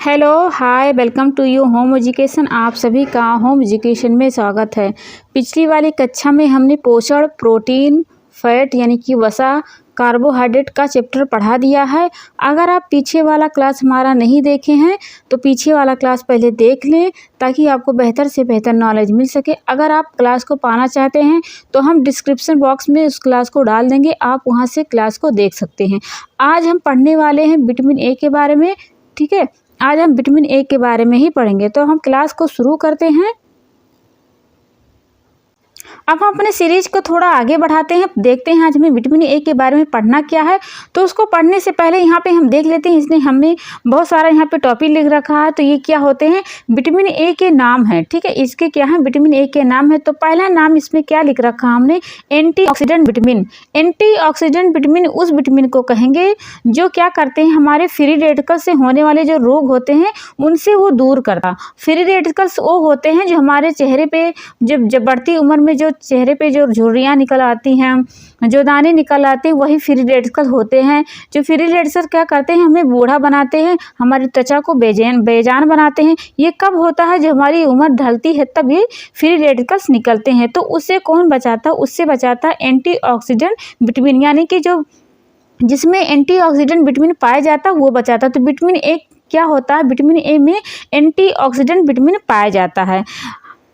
Hello hi welcome to you home education. आप सभी का होम एजुकेशन में स्वागत है। पिछली वाली कक्षा में हमने पोषण, प्रोटीन, फैट यानी कि वसा, कार्बोहाइड्रेट का चैप्टर पढ़ा दिया है। अगर आप पीछे वाला क्लास हमारा नहीं देखे हैं तो पीछे वाला क्लास पहले देख लें ताकि आपको बेहतर से बेहतर नॉलेज मिल सके। अगर आप क्लास को पाना चाहते हैं तो हम डिस्क्रिप्शन बॉक्स में उस क्लास को डाल देंगे, आप वहां से क्लास को देख सकते हैं। आज हम पढ़ने वाले हैं विटामिन ए के बारे में। ठीक है, आज हम विटामिन ए के बारे में ही पढ़ेंगे। तो हम क्लास को शुरू करते हैं। अब हम अपने सीरीज को थोड़ा आगे बढ़ाते हैं, देखते हैं आज हमें विटामिन ए के बारे में पढ़ना क्या है। तो उसको पढ़ने से पहले यहाँ पे हम देख लेते हैं, इसने हमें बहुत सारा यहाँ पे टॉपिक लिख रखा है। तो ये क्या होते हैं, विटामिन ए के नाम है। ठीक है, इसके क्या है, विटामिन ए के नाम है। तो पहला नाम इसमें क्या लिख रखा हमने, एंटीऑक्सीडेंट विटामिन। एंटीऑक्सीडेंट विटामिन उस विटामिन को कहेंगे जो क्या करते हैं, हमारे फ्री रेडिकल से होने वाले जो रोग होते हैं उनसे वो दूर करता। फ्री रेडिकल्स वो होते हैं जो हमारे चेहरे पे जब बढ़ती उम्र में जो चेहरे पे जो झुर्रियाँ निकल आती हैं, जो दाने निकल आते हैं, वही फ्री रेडिकल होते हैं। जो फ्री रेडिकल क्या करते हैं, हमें बूढ़ा बनाते हैं, हमारी त्वचा को बेजान बनाते हैं। ये कब होता है, जब हमारी उम्र ढलती है तब ये फ्री रेडिकल्स निकलते हैं। तो उससे कौन बचाता है, उससे बचाता है एंटीऑक्सीडेंट विटामिन, यानी कि जो जिसमें एंटीऑक्सीडेंट विटामिन पाया जाता है वो बचाता है। तो विटामिन ए क्या होता है, विटामिन ए में एंटीऑक्सीडेंट विटामिन पाया जाता है।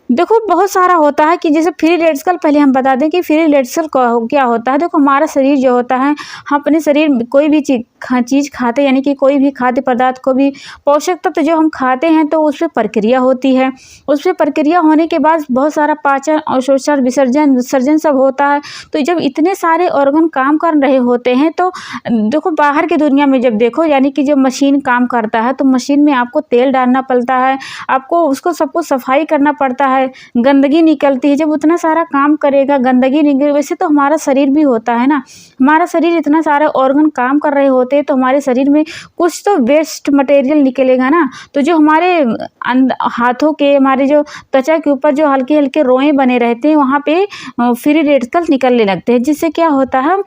देखो बहुत सारा होता है कि जैसे फ्री रेडिकल, पहले हम बता दें कि फ्री रेडिकल क्या होता है। देखो हमारा शरीर जो होता है, हम अपने शरीर में कोई भी चीज़ खाते हैं, यानी कि कोई भी खाद्य पदार्थ को भी पोषक तत्व जो हम खाते हैं तो उस पर प्रक्रिया होती है। उस पर प्रक्रिया होने के बाद बहुत सारा पाचन, अवशोषण, विसर्जन सब होता है। तो जब इतने सारे ऑर्गन काम कर रहे होते हैं तो देखो बाहर की दुनिया में जब देखो, यानी कि जब मशीन काम करता है तो मशीन में आपको तेल डालना पड़ता है, आपको उसको सबको सफाई करना पड़ता है, गंदगी निकलती है। जब उतना सारा काम करेगा, गंदगी निकल, वैसे तो हमारा शरीर भी होता है ना, हमारा शरीर इतना सारे ऑर्गन काम कर रहे होते हैं तो हमारे शरीर में कुछ तो वेस्ट मटेरियल निकलेगा ना। तो जो हमारे हाथों के, हमारे जो त्वचा के ऊपर जो हल्के हल्के रोए बने रहते हैं वहाँ पे फ्री रेडिकल निकलने लगते हैं, जिससे क्या होता है,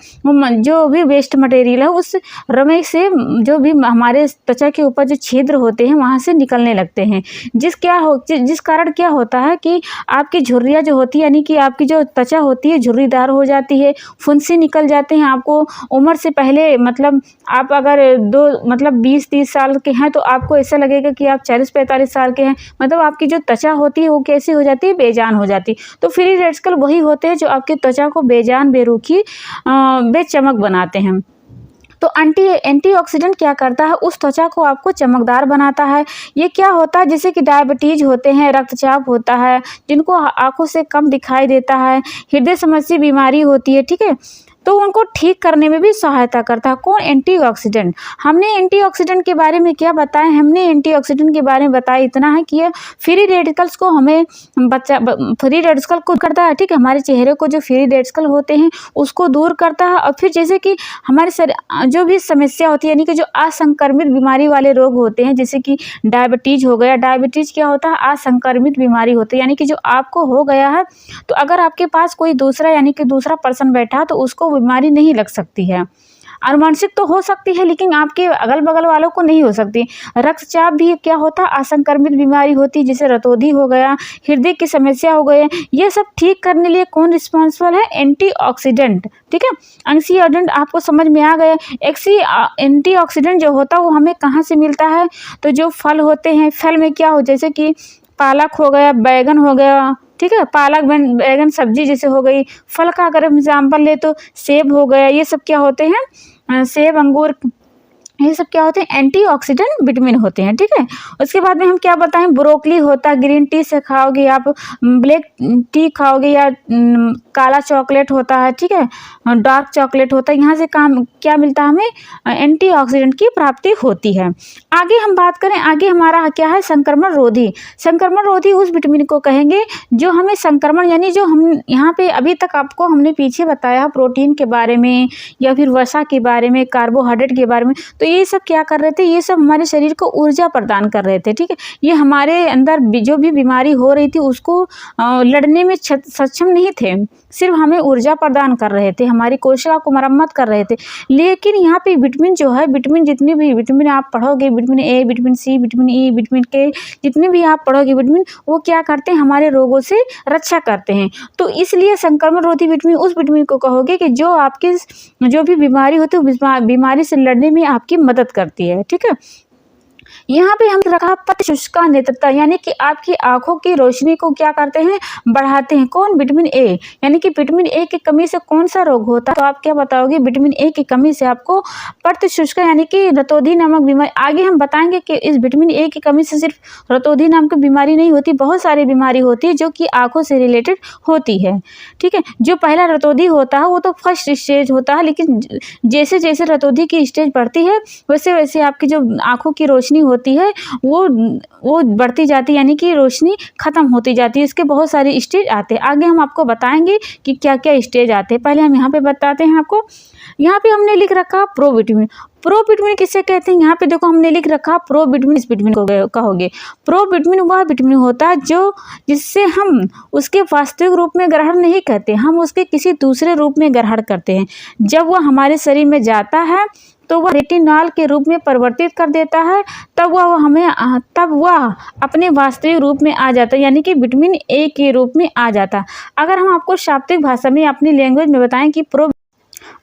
जो भी वेस्ट मटेरियल है उस रमे से जो भी हमारे त्वचा के ऊपर जो छिद्र होते हैं वहाँ से निकलने लगते हैं। जिस कारण क्या होता है कि आपकी झुर्रियाँ जो होती है, यानी कि आपकी जो त्वचा होती है झुर्रीदार हो जाती है, फुंसी निकल जाते हैं। आपको उम्र से पहले, मतलब आप अगर 20-30 साल के हैं तो आपको ऐसा लगेगा कि आप 40-45 साल के हैं। मतलब आपकी जो त्वचा होती है वो कैसी हो जाती है, बेजान हो जाती है। तो फ्री रेडिकल वही होते हैं जो आपकी त्वचा को बेजान, बेरुखी, बेचमक बनाते हैं। तो एंटीऑक्सीडेंट क्या करता है, उस त्वचा को आपको चमकदार बनाता है। ये क्या होता है, जैसे कि डायबिटीज होते हैं, रक्तचाप होता है, जिनको आंखों से कम दिखाई देता है, हृदय संबंधी बीमारी होती है, ठीक है, तो उनको ठीक करने में भी सहायता करता है। कौन, एंटीऑक्सीडेंट। हमने एंटीऑक्सीडेंट के बारे में क्या बताया, हमने एंटीऑक्सीडेंट के बारे में बताया इतना है कि ये फ्री रेडिकल्स को हमें फ्री रेडिकल को करता है। ठीक है, हमारे चेहरे को जो फ्री रेडिकल होते हैं उसको दूर करता है। और फिर जैसे कि हमारे जो भी समस्या होती है, यानी कि जो असंक्रमित बीमारी वाले रोग होते हैं, जैसे कि डायबिटीज हो गया। डायबिटीज क्या होता है, असंक्रमित बीमारी होती है, यानी कि जो आपको हो गया है तो अगर आपके पास कोई दूसरा, यानी कि दूसरा पर्सन बैठा तो उसको बीमारी नहीं लग सकती है। आनुवंशिक तो हो सकती है लेकिन आपके अगल बगल वालों को नहीं हो सकती। रक्तचाप भी क्या होता है, असंक्रमित बीमारी होती है, जैसे रतौंधी हो गया, हृदय की समस्या हो गई। ये सब ठीक करने लिए कौन रिस्पॉन्सिबल है, एंटीऑक्सीडेंट। ठीक है, एंटीऑक्सीडेंट आपको समझ में आ गया। एंटीऑक्सीडेंट जो होता है वो हमें कहाँ से मिलता है, तो जो फल होते हैं, फल में क्या हो, जैसे कि पालक हो गया, बैगन हो गया, ठीक है, पालक बैगन सब्जी जैसे हो गई। फल का अगर हम एग्जाम्पल ले तो सेब हो गया। ये सब क्या होते हैं, सेब, अंगूर, ये सब क्या होते हैं, एंटीऑक्सीडेंट विटामिन होते हैं। ठीक है, उसके बाद में हम क्या बताएं, ब्रोकली होता है, ग्रीन टी से खाओगे आप, ब्लैक टी खाओगे, या काला चॉकलेट होता है, ठीक है, डार्क चॉकलेट होता है। यहाँ से क्या मिलता है, हमें एंटीऑक्सीडेंट की प्राप्ति होती है। आगे हम बात करें, आगे हमारा क्या है, संक्रमण रोधी। संक्रमण रोधी उस विटामिन को कहेंगे जो हमें संक्रमण, यानी जो हम यहाँ पे अभी तक आपको हमने पीछे बताया प्रोटीन के बारे में या फिर वसा के बारे में, कार्बोहाइड्रेट के बारे में, तो तो ये सब क्या कर रहे थे, ये सब हमारे शरीर को ऊर्जा प्रदान कर रहे थे। ठीक है, ये हमारे अंदर जो भी बीमारी हो रही थी उसको लड़ने में सक्षम नहीं थे, सिर्फ हमें ऊर्जा प्रदान कर रहे थे, हमारी कोशिका को मरम्मत कर रहे थे। लेकिन यहाँ पे विटामिन जो है, विटामिन जितनी भी विटामिन आप पढ़ोगे, vitamin A, vitamin C, vitamin E, vitamin K, जितने भी आप पढ़ोगे विटामिन, वो क्या करते हैं, हमारे रोगों से रक्षा करते हैं। तो इसलिए संक्रमण रोधी विटामिन उस विटामिन को कहोगे कि जो आपकी जो भी बीमारी होती है बीमारी से लड़ने में आपकी मदद करती है। ठीक है, यहाँ पे हम रखा पत्रशुष्का नेत्रता, यानी कि आपकी आंखों की रोशनी को क्या करते हैं, बढ़ाते हैं। कौन, विटामिन ए, यानी कि विटामिन ए की कमी से कौन सा रोग होता है, तो आप क्या बताओगे, विटामिन ए की कमी से आपको पत्रशुष्का यानी कि रतौंधी नामक बीमारी। आगे हम बताएंगे कि इस विटामिन ए की कमी से सिर्फ रतौंधी नाम की बीमारी नहीं होती, बहुत सारी बीमारी होती है जो कि आंखों से रिलेटेड होती है। ठीक है, जो पहला रतौंधी होता है वो तो फर्स्ट स्टेज होता है, लेकिन जैसे जैसे रतौंधी की स्टेज बढ़ती है वैसे वैसे आपकी जो आंखों की रोशनी होती है वो बढ़ती जाती है, यानी कि रोशनी खत्म होती जाती है। इसके बहुत सारे स्टेज आते हैं, आगे हम आपको बताएंगे कि क्या क्या स्टेज आते हैं। पहले हम यहाँ पे बताते हैं आपको। यहाँ पे हमने लिख रखा प्रोविटामिन। प्रोविटामिन किसे कहते हैं, यहाँ पे देखो हमने लिख रखा प्रोविटामिन। इस विटामिन को कहोगे, प्रोविटामिन वह विटामिन होता है जो जिससे हम उसके वास्तविक रूप में ग्रहण नहीं करते, हम उसके किसी दूसरे रूप में ग्रहण करते हैं। जब वह हमारे शरीर में जाता है तो वह रेटिनॉल के रूप में परिवर्तित कर देता है, तब वह अपने वास्तविक रूप में आ जाता है, यानी कि विटामिन ए के रूप में आ जाता है। अगर हम आपको शाब्दिक भाषा में अपनी लैंग्वेज में बताएं कि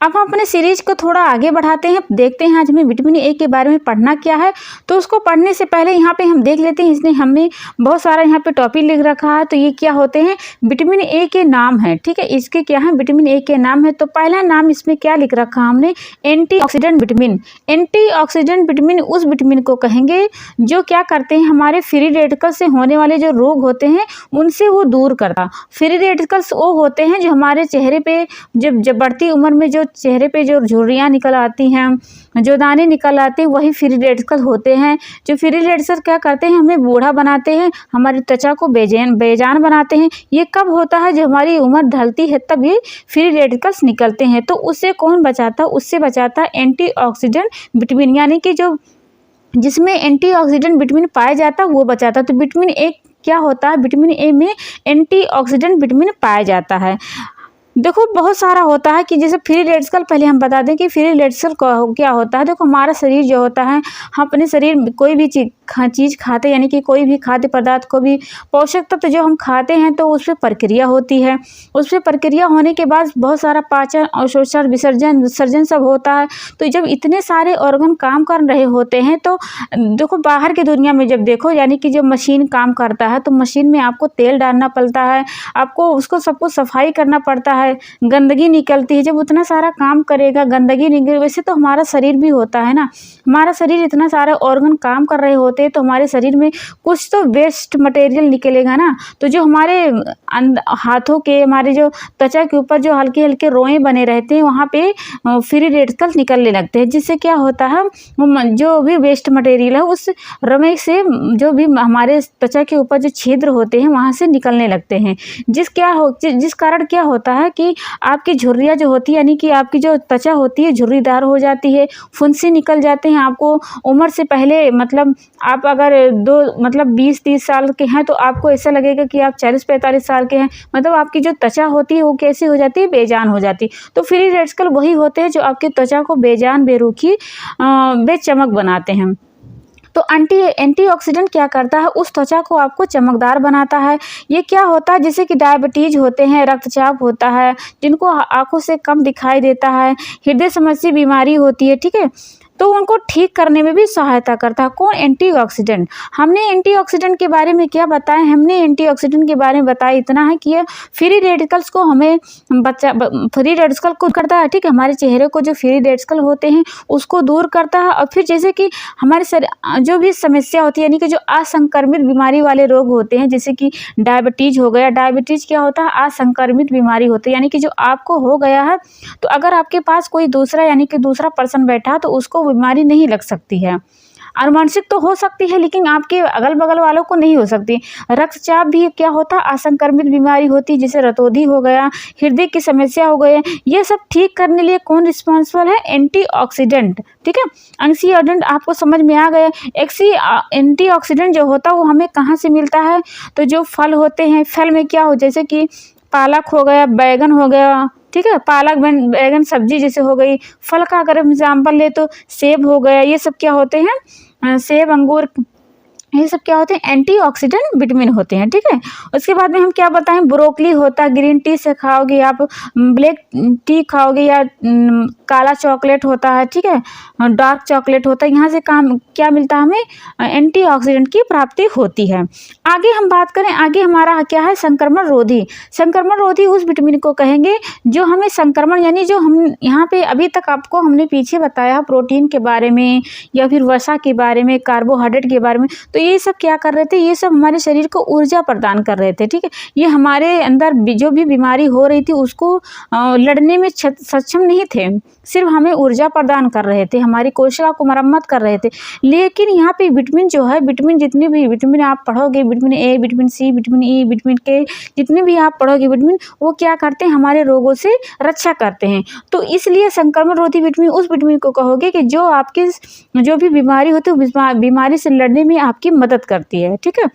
अब हम अपने सीरीज को थोड़ा आगे बढ़ाते हैं, देखते हैं आज हमें विटामिन ए के बारे में पढ़ना क्या है। तो उसको पढ़ने से पहले यहाँ पे हम देख लेते हैं, इसने हमें बहुत सारा यहाँ पे टॉपिक लिख रखा है। तो ये क्या होते हैं, विटामिन ए के नाम है। ठीक है, इसके क्या है, विटामिन ए के नाम है। तो पहला नाम इसमें क्या लिख रखा हमने, एंटीऑक्सीडेंट विटामिन। एंटीऑक्सीडेंट विटामिन उस विटामिन को कहेंगे जो क्या करते हैं, हमारे फ्री रेडिकल से होने वाले जो रोग होते हैं उनसे वो दूर करता। फ्री रेडिकल्स वो होते हैं जो हमारे चेहरे पे जब बढ़ती उम्र में जो चेहरे पे जो झुर्रियाँ निकल आती हैं, जो दाने निकल आते हैं, वही फ्री रेडिकल होते हैं। जो फ्री रेडिकल क्या करते हैं, हमें बूढ़ा बनाते हैं, हमारी त्वचा को बेजान बनाते हैं। ये कब होता है, जब हमारी उम्र ढलती है तब ये फ्री रेडिकल्स निकलते हैं। तो उससे कौन बचाता है, उससे बचाता है एंटीऑक्सीडेंट विटामिन, यानी कि जो जिसमें एंटीऑक्सीडेंट विटामिन पाया जाता है वो बचाता है। तो विटामिन ए क्या होता है, विटामिन ए में एंटीऑक्सीडेंट विटामिन पाया जाता है। देखो बहुत सारा होता है कि जैसे फ्री रेडिकल, पहले हम बता दें कि फ्री रेडिकल क्या होता है। देखो हमारा शरीर जो होता है, हम अपने शरीर में कोई भी चीज़ खाते, यानी कि कोई भी खाद्य पदार्थ को भी पोषक तत्व जो हम खाते हैं तो उस पर प्रक्रिया होती है। उस पर प्रक्रिया होने के बाद बहुत सारा पाचन, अवशोषण, विसर्जन सब होता है। तो जब इतने सारे ऑर्गन काम कर रहे होते हैं तो देखो बाहर की दुनिया में जब देखो, यानी कि जब मशीन काम करता है तो मशीन में आपको तेल डालना पड़ता है, आपको उसको सबको सफाई करना पड़ता है, गंदगी निकलती है। जब उतना सारा काम करेगा, गंदगी निकल, वैसे तो हमारा शरीर भी होता है ना, हमारा शरीर इतना सारा ऑर्गन काम कर रहे होते हैं तो हमारे शरीर में कुछ तो वेस्ट मटेरियल निकलेगा ना। तो जो हमारे हाथों के, हमारे जो त्वचा के ऊपर जो हल्के हल्के रोए बने रहते हैं वहाँ पे फ्री रेडिकल निकलने लगते हैं, जिससे क्या होता है, जो भी वेस्ट मटेरियल है उस रोए से जो भी हमारे त्वचा के ऊपर जो छिद्र होते हैं वहाँ से निकलने लगते हैं। जिस कारण क्या होता है कि आपकी झुर्रियाँ जो होती है, यानी कि आपकी जो त्वचा होती है झुर्रीदार हो जाती है, फुंसी निकल जाते हैं। आपको उम्र से पहले, मतलब आप अगर 20-30 साल के हैं तो आपको ऐसा लगेगा कि आप 40-45 साल के हैं, मतलब आपकी जो त्वचा होती है वो कैसी हो जाती है, बेजान हो जाती है। तो फ्री रेडिकल वही होते हैं जो आपकी त्वचा को बेजान, बेरुखी, बेचमक बनाते हैं। तो एंटीऑक्सीडेंट क्या करता है, उस त्वचा को आपको चमकदार बनाता है। ये क्या होता है, जैसे कि डायबिटीज होते हैं, रक्तचाप होता है, जिनको आंखों से कम दिखाई देता है, हृदय संबंधी बीमारी होती है, ठीक है, तो उनको ठीक करने में भी सहायता करता है। कौन, एंटीऑक्सीडेंट। हमने एंटीऑक्सीडेंट के बारे में क्या बताया, हमने एंटीऑक्सीडेंट के बारे में बताया इतना है कि ये फ्री रेडिकल्स को हमें फ्री रेडिकल को करता है, ठीक है, हमारे चेहरे को जो फ्री रेडिकल होते हैं उसको दूर करता है। और फिर जैसे कि हमारे जो भी समस्या होती है, यानी कि जो असंक्रमित बीमारी वाले रोग होते हैं, जैसे कि डायबिटीज हो गया। डायबिटीज क्या होता है, असंक्रमित बीमारी होती है, यानी कि जो आपको हो गया है तो अगर आपके पास कोई दूसरा, यानी कि दूसरा पर्सन बैठा तो उसको बीमारी नहीं लग सकती है। आनुवंशिक तो हो सकती है लेकिन आपके अगल बगल वालों को नहीं हो सकती। रक्तचाप भी क्या होता है, असंक्रमित बीमारी होती है, जैसे रतौंधी हो गया, हृदय की समस्या हो गई, ये सब ठीक करने लिए कौन रिस्पॉन्सिबल है, एंटीऑक्सीडेंट। ठीक है, एंटीऑक्सीडेंट आपको समझ में आ गया। एंटीऑक्सीडेंट जो होता है वो हमें कहाँ से मिलता है, तो जो फल होते हैं, फल में क्या हो, जैसे कि पालक हो गया, बैगन हो गया, ठीक है, पालक बैगन सब्जी जैसे हो गई। फल का अगर एग्जाम्पल ले तो सेब हो गया, ये सब क्या होते हैं, सेब अंगूर, ये सब क्या होते हैं, एंटीऑक्सीडेंट विटामिन होते हैं। ठीक है, उसके बाद में हम क्या बताएं, ब्रोकली होता है, ग्रीन टी से खाओगे आप, ब्लैक टी खाओगे या काला चॉकलेट होता है, ठीक है, डार्क चॉकलेट होता है, यहाँ से काम क्या मिलता है हमें, एंटीऑक्सीडेंट की प्राप्ति होती है। आगे हम बात करें, आगे हमारा क्या है, संक्रमण रोधी। संक्रमण रोधी उस विटामिन को कहेंगे जो हमें संक्रमण, यानी जो हम यहाँ पे अभी तक आपको हमने पीछे बताया प्रोटीन के बारे में या फिर वसा के बारे में, कार्बोहाइड्रेट के बारे में, तो ये सब क्या कर रहे थे, ये सब हमारे शरीर को ऊर्जा प्रदान कर रहे थे। ठीक है, ये हमारे अंदर जो भी बीमारी हो रही थी उसको लड़ने में सक्षम नहीं थे, सिर्फ हमें ऊर्जा प्रदान कर रहे थे, हमारी कोशिका को मरम्मत कर रहे थे। लेकिन यहाँ पे विटामिन जो है, विटामिन जितने भी विटामिन आप पढ़ोगे, vitamin A, vitamin C, vitamin E, vitamin K, जितने भी आप पढ़ोगे विटामिन, वो क्या करते हैं, हमारे रोगों से रक्षा करते हैं। तो इसलिए संक्रमण रोधी विटामिन उस विटामिन को कहोगे कि जो आपकी जो भी बीमारी होती है बीमारी से लड़ने में आपकी मदद करती है। ठीक है,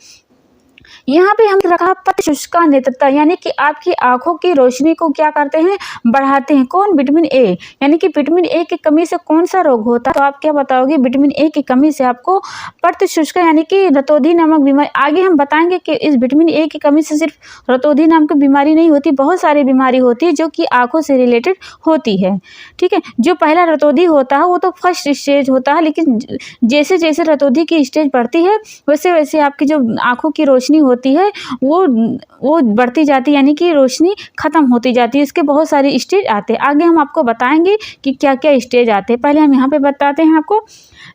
यहाँ पे हम रखा पत्र शुष्का नेत्रता, यानी कि आपकी आंखों की रोशनी को क्या करते हैं, बढ़ाते हैं। कौन, विटामिन ए, यानी कि विटामिन ए की कमी से कौन सा रोग होता है, तो आप क्या बताओगे, विटामिन ए की कमी से आपको पत्र शुष्का यानी कि रतौंधी नामक बीमारी। आगे हम बताएंगे कि इस विटामिन ए की कमी से सिर्फ रतौंधी नाम की बीमारी नहीं होती, बहुत सारी बीमारी होती है जो कि आंखों से रिलेटेड होती है। ठीक है, जो पहला रतौंधी होता है वो तो फर्स्ट स्टेज होता है, लेकिन जैसे जैसे रतौंधी की स्टेज बढ़ती है वैसे वैसे आपकी जो आंखों की रोशनी होती है वो बढ़ती जाती है, यानी कि रोशनी खत्म होती जाती है। इसके बहुत सारे स्टेज आते हैं, आगे हम आपको बताएंगे कि क्या क्या स्टेज आते हैं। पहले हम यहाँ पे बताते हैं आपको,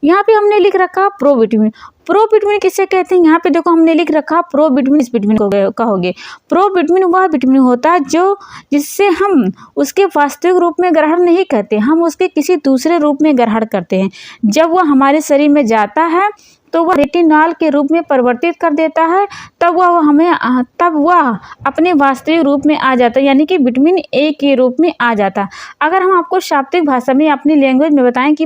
यहाँ पे हमने लिख रखा प्रो विटामिन। प्रो विटामिन किसे कहते हैं, यहाँ पे देखो हमने लिख रखा प्रो विटामिन, इस विटामिन को कहोगे। प्रो विटामिन वह विटामिन होता है जो जिससे हम उसके वास्तविक रूप में ग्रहण नहीं करते, हम उसके किसी दूसरे रूप में ग्रहण करते हैं। जब वह हमारे शरीर में जाता है तो वह रेटिनॉल के रूप में परिवर्तित कर देता है, तब वह अपने वास्तविक रूप में आ जाता है, यानी कि विटामिन ए के रूप में आ जाता है। अगर हम आपको शाब्दिक भाषा में अपनी लैंग्वेज में बताएं कि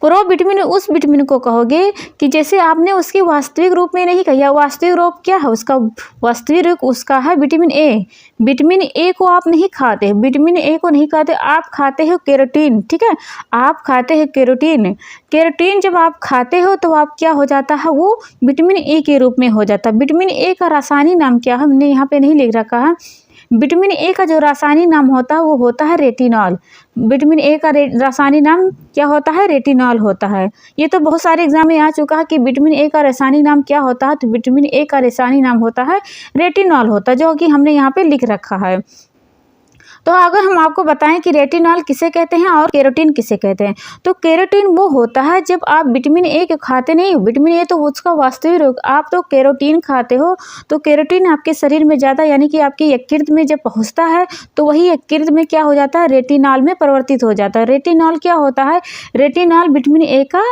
प्रो विटामिन उस विटामिन को कहोगे कि जैसे आपने उसके वास्तविक रूप में नहीं कहा, वास्तविक रूप क्या है उसका, वास्तविक रूप उसका है विटामिन ए। विटामिन ए को आप नहीं खाते, विटामिन ए को नहीं खाते, आप खाते हो केरोटीन। ठीक है, आप खाते हो केरोटीन। केरोटीन जब आप खाते हो तो आप क्या हो जाता है, वो विटामिन ए के रूप में हो जाता है। विटामिन ए का रासायनिक नाम क्या है, हमने यहाँ पे नहीं लिख रखा है। विटामिन ए का जो रासायनिक नाम होता है वो होता है रेटिनॉल। विटामिन ए का रासायनिक नाम क्या होता है, रेटिनॉल होता है। ये तो बहुत सारे एग्जाम में आ चुका है कि विटामिन ए का रासायनिक नाम क्या होता है, तो विटामिन ए का रासायनिक नाम होता है रेटिनॉल होता है, जो कि हमने यहाँ पे लिख रखा है। तो अगर हम आपको बताएं कि रेटिनॉल किसे कहते हैं और केरोटीन किसे कहते हैं, तो केरोटीन वो होता है जब आप विटामिन ए के खाते नहीं हो, विटामिन ए तो उसका वास्तविक रूप, आप तो केरोटीन खाते हो, तो केरोटीन आपके शरीर में जाता है, यानी कि आपके यकृत में जब पहुंचता है तो वही यकृत में क्या हो जाता है, रेटिनॉल में परिवर्तित हो जाता है। रेटिनॉल क्या होता है, रेटिनॉल विटामिन ए का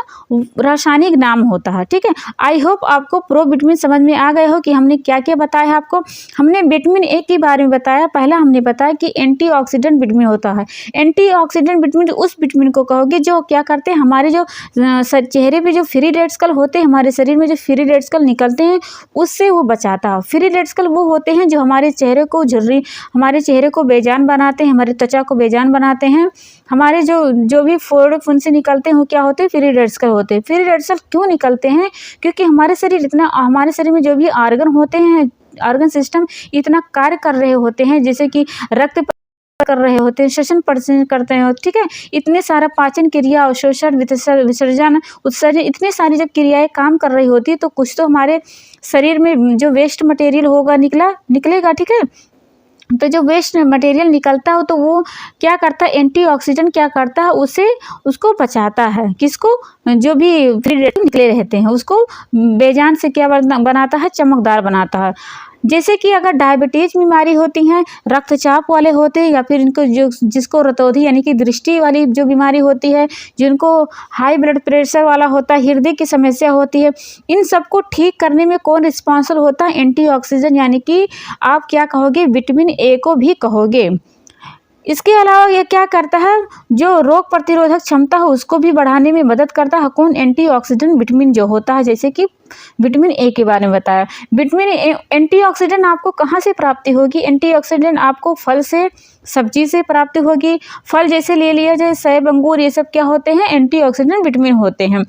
रासायनिक नाम होता है। ठीक है, आई होप आपको प्रो विटामिन समझ में आ गए हो कि हमने क्या क्या बताया आपको। हमने विटामिन ए के बारे में बताया, पहला हमने बताया कि एंटीऑक्सीडेंट विटामिन होता है। एंटीऑक्सीडेंट विटामिन उस विटामिन को कहोगे जो क्या करते हैं, हमारे जो चेहरे पे जो फ्री रेडिकल होते हैं, हमारे शरीर में जो फ्री रेडिकल निकलते हैं उससे वो बचाता है। फ्री रेडिकल वो होते हैं जो हमारे चेहरे को हमारे चेहरे को बेजान बनाते हैं, हमारे त्वचा को बेजान बनाते हैं। हमारे जो भी फोड़ फुंसी निकलते हैं वो क्या होते हैं, फ्री रेडिकल होते हैं। फ्री रेडिकल क्यों निकलते हैं, क्योंकि हमारे शरीर में जो भी आर्गन होते हैं, ऑर्गन सिस्टम इतना कार्य कर रहे होते हैं, जैसे कि रक्त कर रहे होते हैं, श्वसन प्रश्न करते हैं। ठीक है, इतने सारा पाचन क्रिया, अवशोषण, विसर्जन, उत्सर्जन, इतनी सारी जब क्रियाएं काम कर रही होती है तो कुछ तो हमारे शरीर में जो वेस्ट मटेरियल होगा निकलेगा। ठीक है, तो जो वेस्ट मटेरियल निकलता है तो वो क्या करता है, एंटीऑक्सीडेंट क्या करता है, उसको बचाता है। किसको, जो भी फ्री रेडिकल निकले रहते हैं उसको बेजान से क्या बनाता है, चमकदार बनाता है। जैसे कि अगर डायबिटीज बीमारी होती हैं, रक्तचाप वाले होते हैं, या फिर इनको जिसको रतौंधी यानी कि दृष्टि वाली जो बीमारी होती है, जिनको हाई ब्लड प्रेशर वाला होता है, हृदय की समस्या होती है, इन सबको ठीक करने में कौन रिस्पॉन्सिबल होता है? एंटीऑक्सीडेंट, यानी कि आप क्या कहोगे? विटामिन ए को भी कहोगे। इसके अलावा ये क्या करता है? जो रोग प्रतिरोधक क्षमता है उसको भी बढ़ाने में मदद करता है। कौन? एंटीऑक्सीडेंट विटामिन जो होता है, जैसे कि विटामिन ए के बारे में बताया। विटामिन ए एंटीऑक्सीडेंट आपको कहाँ से प्राप्ति होगी? एंटीऑक्सीडेंट आपको फल से, सब्जी से प्राप्ति होगी। फल जैसे ले लिया जाए सेब, अंगूर, ये सब क्या होते हैं? एंटीऑक्सीडेंट विटामिन होते हैं।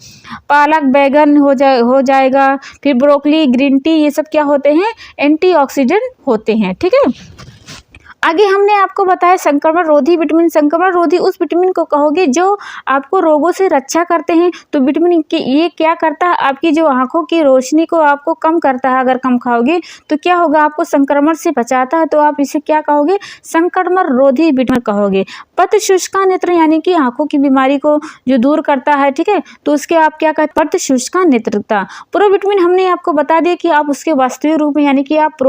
पालक, बैगन हो जाएगा, फिर ब्रोकली, ग्रीन टी, ये सब क्या होते हैं? एंटीऑक्सीडेंट होते हैं। ठीक है, आगे हमने आपको बताया संक्रमण रोधी विटामिन। संक्रमण रोधी उस विटामिन को कहोगे जो आपको रोगों से रक्षा करते हैं। तो विटामिन के ये क्या करता है? आपकी जो आंखों की रोशनी को आपको कम करता है। अगर कम खाओगे तो क्या होगा? आपको संक्रमण से बचाता है, तो आप इसे क्या कहोगे? संक्रमण रोधी विटामिन कहोगे। पत्र शुष्का नेत्र, यानी कि आंखों की बीमारी को जो दूर करता है, ठीक है, तो उसके आप क्या कहते? पत्र शुष्का नेत्रता। प्रोविटामिन हमने आपको बता दिया कि आप उसके वास्तविक रूप में, यानी कि आप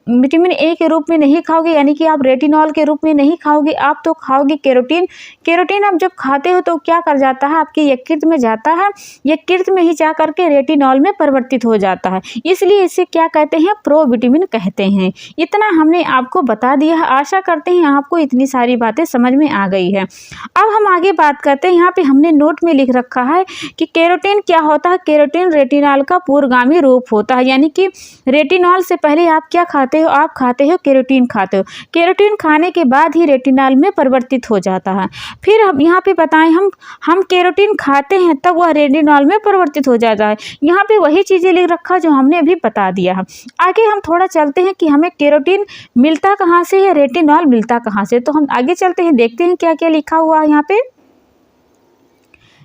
विटामिन ए के रूप में नहीं खाओगे, यानी कि आप रेटिनॉल के रूप में नहीं खाओगे, आप तो खाओगे केरोटीन। केरोटीन आप जब खाते हो तो क्या कर जाता है? आपके यकृत में जाता है, यकृत में ही जा करके रेटिनॉल में परिवर्तित हो जाता है, इसलिए इसे क्या कहते हैं? प्रोविटामिन कहते हैं। इतना हमने आपको बता दिया है। आशा करते हैं आपको इतनी सारी बातें समझ में आ गई है। अब हम आगे बात करते हैं। यहाँ पे हमने नोट में लिख रखा है कि केरोटीन क्या होता है? केरोटीन रेटिनॉल का पूर्वगामी रूप होता है, यानी कि रेटिनॉल से पहले आप क्या खाते हो? आप खाते हो केरोटीन खाते हो। केरोटीन खाने के बाद ही रेटिनॉल में परिवर्तित हो जाता है। फिर हम यहाँ पे बताएं, हम केरोटीन खाते हैं तब वह रेटिनॉल में परिवर्तित हो जाता है। यहाँ पे वही चीज़ें लिख रखा जो हमने अभी बता दिया है। आगे हम थोड़ा चलते हैं कि हमें केरोटीन मिलता कहाँ से है, रेटिनॉल मिलता कहाँ से। तो हम आगे चलते हैं, देखते हैं क्या क्या लिखा हुआ है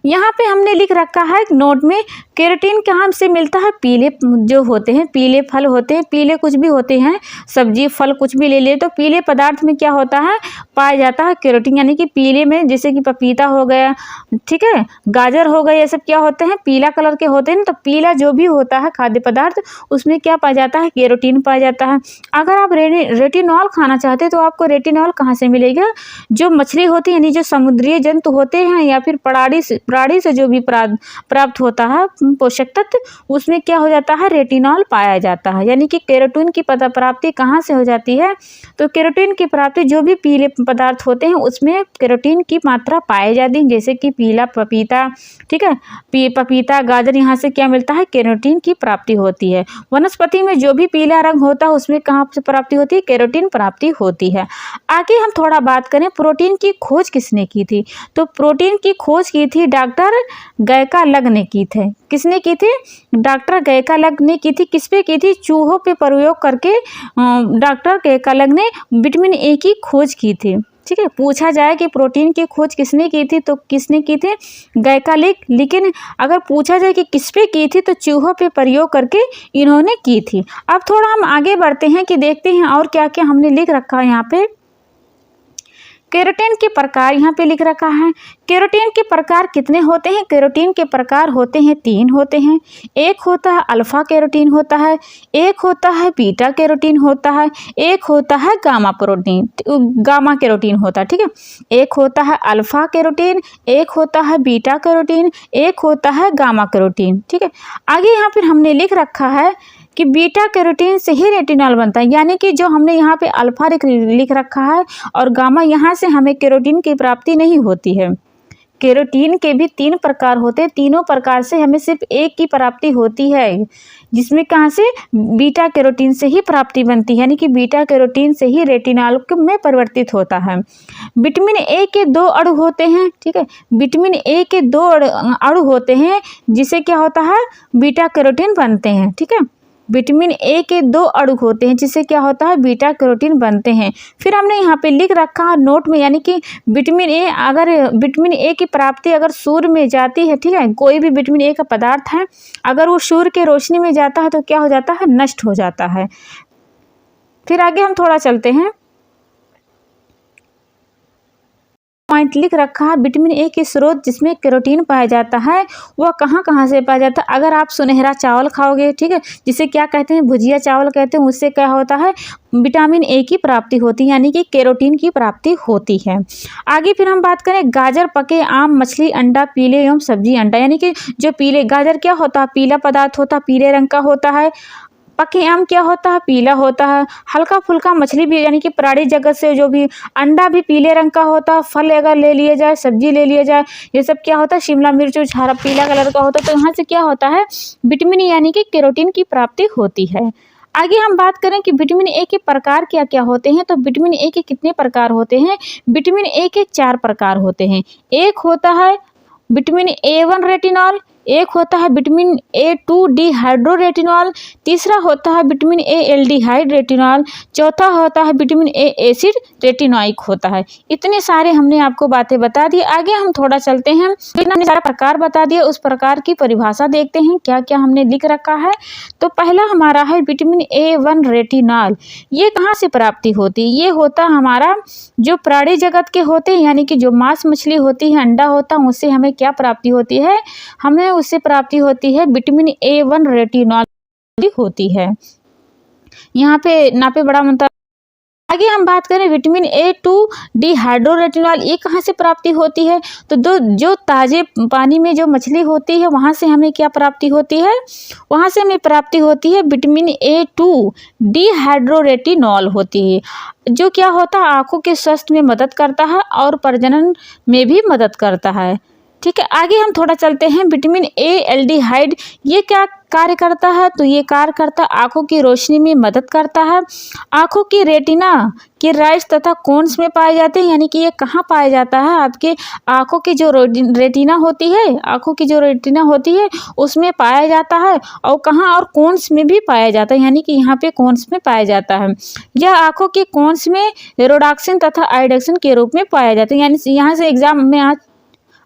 यहाँ पे हमने लिख रखा है नोट में, केरोटीन कहाँ से मिलता है? पीले जो होते हैं, पीले फल होते हैं, पीले कुछ भी होते हैं, सब्जी, फल कुछ भी ले ले, तो पीले पदार्थ में क्या होता है? पाया जाता है केरोटीन, यानी कि पीले में, जैसे कि पपीता हो गया, ठीक है, गाजर हो गया, ये सब क्या होते हैं? पीला कलर के होते हैं। तो पीला जो भी होता है खाद्य पदार्थ, उसमें क्या पाया जाता है? केरोटीन पाया जाता है। अगर आप रेटिनॉल खाना चाहते हैं तो आपको रेटिनॉल कहाँ से मिलेगा? जो मछली होती है, यानी जो समुद्रीय जंतु होते हैं, या फिर प्राणी से जो भी प्राप्त होता है पोषक तत्व, उसमें क्या हो जाता है? रेटिनॉल पाया जाता है। यानी कि केरोटीन की प्राप्ति कहाँ से हो जाती है? तो केरोटीन की प्राप्ति जो भी पीले पदार्थ होते हैं उसमें केरोटीन की मात्रा पाई जाती है, जैसे कि पीला पपीता, ठीक है, पपीता, गाजर, यहाँ से क्या मिलता है? केरोटीन की प्राप्ति होती है। वनस्पति में जो भी पीला रंग होता है उसमें कहाँ से प्राप्ति होती है? केरोटीन प्राप्ति होती है। आगे हम थोड़ा बात करें, प्रोटीन की खोज किसने की थी? तो प्रोटीन की खोज की थी डॉक्टर गैकालग ने की थी। किसने की थी? डॉक्टर गैकालग ने की थी। किस पे की थी? चूहों पे प्रयोग करके डॉक्टर गैकालग ने विटामिन ए की खोज की थी। ठीक है, पूछा जाए कि प्रोटीन की खोज किसने की थी, तो किसने की थी? गैकालिक। लेकिन अगर पूछा जाए कि किस पे की थी, तो चूहों पे प्रयोग करके इन्होंने की थी। अब थोड़ा हम आगे बढ़ते हैं कि देखते हैं और क्या क्या हमने लिख रखा है यहाँ पे। केरोटीन के प्रकार यहाँ पे लिख रखा है। केरोटीन के प्रकार कितने होते हैं? केरोटीन के प्रकार होते हैं 3 होते हैं। एक होता है अल्फा केरोटीन होता है, एक होता है बीटा केरोटीन होता है, एक होता है गामा केरोटीन होता है। ठीक है, एक होता है अल्फा केरोटीन, एक होता है बीटा केरोटीन, एक होता है गामा केरोटीन। ठीक है, आगे यहाँ पर हमने लिख रखा है कि बीटा कैरोटीन से ही रेटिनॉल बनता है, यानी कि जो हमने यहाँ पे अल्फा लिख रखा है और गामा, यहाँ से हमें केरोटीन की प्राप्ति नहीं होती है। केरोटीन के भी 3 प्रकार होते हैं, तीनों प्रकार से हमें सिर्फ एक की प्राप्ति होती है, जिसमें कहाँ से? बीटा कैरोटीन से ही प्राप्ति बनती है, यानी कि बीटा कैरोटीन से ही रेटिनॉल में परिवर्तित होता है। विटामिन ए के 2 अणु होते हैं। ठीक है, विटामिन ए के 2 अणु होते हैं, जिससे क्या होता है? बीटा कैरोटीन बनते हैं। ठीक है, विटामिन ए के 2 अणु होते हैं, जिससे क्या होता है? बीटा कैरोटीन बनते हैं। फिर हमने यहाँ पे लिख रखा है नोट में, यानी कि विटामिन ए की प्राप्ति अगर सूर्य में जाती है, ठीक है, कोई भी विटामिन ए का पदार्थ है, अगर वो सूर्य के रोशनी में जाता है तो क्या हो जाता है? नष्ट हो जाता है। फिर आगे हम थोड़ा चलते हैं। पॉइंट लिख रखा है विटामिन ए के स्रोत जिसमें कैरोटीन पाया जाता है वह कहाँ कहाँ से पाया जाता है। अगर आप सुनहरा चावल खाओगे, ठीक है, जिसे क्या कहते हैं, भुजिया चावल कहते हैं, उससे क्या होता है, विटामिन ए की प्राप्ति होती है, यानी कि कैरोटीन की प्राप्ति होती है। आगे फिर हम बात करें गाजर, पके आम, मछली, अंडा, पीले एवं सब्जी अंडा, यानी कि जो पीले गाजर क्या होता है, पीला पदार्थ होता है, पीले रंग का होता है। पके आम क्या होता है, पीला होता है। हल्का फुल्का मछली भी यानी कि प्राणी जगत से जो भी अंडा भी पीले रंग का होता है। फल अगर ले लिए जाए, सब्जी ले लिया जाए, ये सब क्या होता है, शिमला मिर्च हरा पीला कलर का होता है। तो यहाँ से क्या होता है, विटामिन ए यानी कि कैरोटीन की प्राप्ति होती है। आगे हम बात करें कि विटामिन ए के प्रकार क्या क्या होते हैं। तो विटामिन ए के कितने प्रकार होते हैं, विटामिन ए के 4 प्रकार होते हैं। एक होता है विटामिन A1 रेटिनॉल, एक होता है विटामिन A2 डिहाइड्रोरेटिनॉल, तीसरा होता है विटामिन ए एल्डिहाइड रेटिनॉल, चौथा होता है विटामिन ए एसिड रेटिनोइक होता है। इतने सारे हमने आपको बातें बता दी। आगे हम थोड़ा चलते हैं, हमने सारा प्रकार बता दिया, उस प्रकार की परिभाषा देखते हैं क्या क्या हमने लिख रखा है। तो पहला हमारा है विटामिन A1 रेटिनॉल। ये कहाँ से प्राप्ति होती है, ये होता हमारा जो प्राणी जगत के होते हैं, यानी कि जो मांस मछली होती है, अंडा होता है, उससे हमें क्या प्राप्ति होती है, हमें उससे प्राप्ति होती है विटामिन A1 रेटिनॉल होती है। यहाँ पे नापे बड़ा मंत्र। आगे हम बात करें विटामिन A2 डिहाइड्रोरेटिनॉल, ये कहाँ से प्राप्ति होती है। तो जो ताजे पानी में जो मछली होती है वहाँ से हमें क्या प्राप्ति होती है, वहाँ से हमें प्राप्ति होती है विटामिन A2 डिहाइड्रोरेटिनॉल होती है, जो क्या होता है, आँखों के स्वास्थ्य में मदद करता है और प्रजनन में भी मदद करता है। ठीक है, आगे हम थोड़ा चलते हैं। विटामिन ए एल्डिहाइड ये क्या कार्य करता है, तो ये कार्य करता है आँखों की रोशनी में मदद करता है। आँखों की रेटिना के राइस तथा कोन्स में पाए जाते हैं, यानी कि ये कहाँ पाया जाता है, आपके आँखों की जो रेटिना होती है, आँखों की जो रेटिना होती है उसमें पाया जाता है, और कहाँ, और कोन्स में भी पाया जाता है, यानी कि यहाँ पे कोन्स में पाया जाता है। यह आँखों के कोन्स में रोडाक्सिन तथा आयोडेक्सिन के रूप में पाया जाता है। यानी यहाँ से एग्जाम में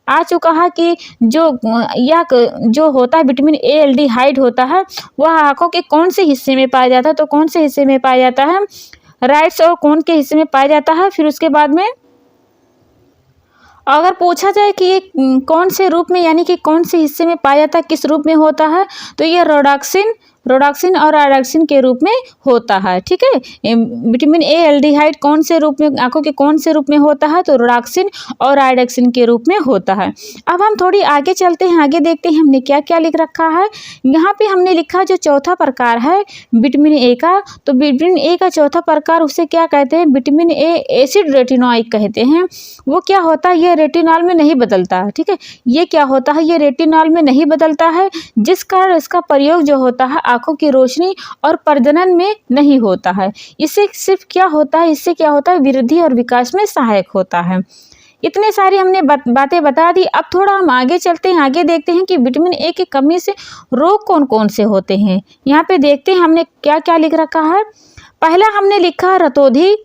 आ चुका है कि जो होता है विटामिन ए एल्डिहाइड होता है वह आँखों के कौन से हिस्से में पाया जाता है, तो कौन से हिस्से में पाया जाता है, राइट्स और कोन के हिस्से में पाया जाता है। फिर उसके बाद में अगर पूछा जाए कि ये कौन से रूप में, यानी कि कौन से हिस्से में पाया जाता है, किस रूप में होता है, तो ये रोडाक्सिन और आयोडेक्सिन के रूप में होता है। ठीक है, विटामिन ए एल्डिहाइड कौन से रूप में, आंखों के कौन से रूप में होता है, तो रोडाक्सिन और आयोडेक्सिन के रूप में होता है। अब हम थोड़ी आगे चलते हैं, आगे देखते हैं हमने क्या क्या लिख रखा है। यहाँ पे हमने लिखा जो चौथा प्रकार है विटामिन ए का, तो विटामिन ए का चौथा प्रकार उसे क्या कहते हैं, विटामिन ए एसिड रेटिनोइक कहते हैं। वो क्या होता है, ये रेटिनॉल में नहीं बदलता है। ठीक है, ये क्या होता है, ये रेटिनॉल में नहीं बदलता है, जिस कारण इसका प्रयोग जो होता है आंखों की रोशनी और प्रजनन में नहीं होता है। इससे सिर्फ क्या होता है, इससे क्या होता है, वृद्धि और विकास में सहायक होता है। इतने सारी हमने बातें बता दी। अब थोड़ा हम आगे चलते हैं, आगे देखते हैं कि विटामिन ए की कमी से रोग कौन कौन से होते हैं। यहाँ पे देखते हैं हमने क्या क्या लिख रखा है। पहला हमने लिखा है रतौंधी।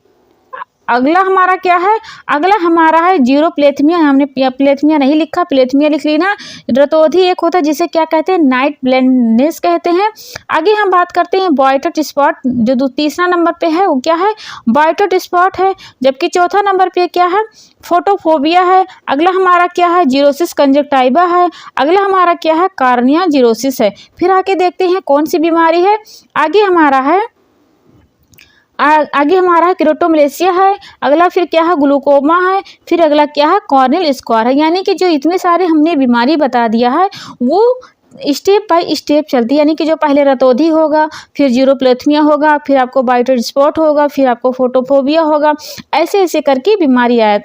अगला हमारा क्या है, अगला हमारा है जीरोप्लेथमिया। हमने प्लेथमिया नहीं लिखा, प्लेथमिया लिख ली ना। रतौंधी एक होता है जिसे क्या कहते हैं, नाइट ब्लाइंडनेस कहते हैं। आगे हम बात करते हैं बॉयटट स्पॉट, जो तीसरा नंबर पे है वो क्या है, बॉयटट स्पॉट है। जबकि चौथा नंबर पे क्या है, फोटोफोबिया है। अगला हमारा क्या है, जीरोसिस कंजक्टाइवा है। अगला हमारा क्या है, कार्निया जीरोसिस है। फिर आगे देखते हैं कौन सी बीमारी है। आगे हमारा है क्रोटोमलेशिया है। अगला फिर क्या है, ग्लूकोमा है। फिर अगला क्या है, कॉर्नियल स्क्वायर है। यानी कि जो इतने सारे हमने बीमारी बता दिया है वो स्टेप बाय स्टेप चलती है। यानी कि जो पहले रतौंधी होगा, फिर जीरोप्लेथमिया होगा, फिर आपको बॉयटट स्पॉट होगा, फिर आपको फोटोफोबिया होगा, ऐसे ऐसे करके बीमारी आया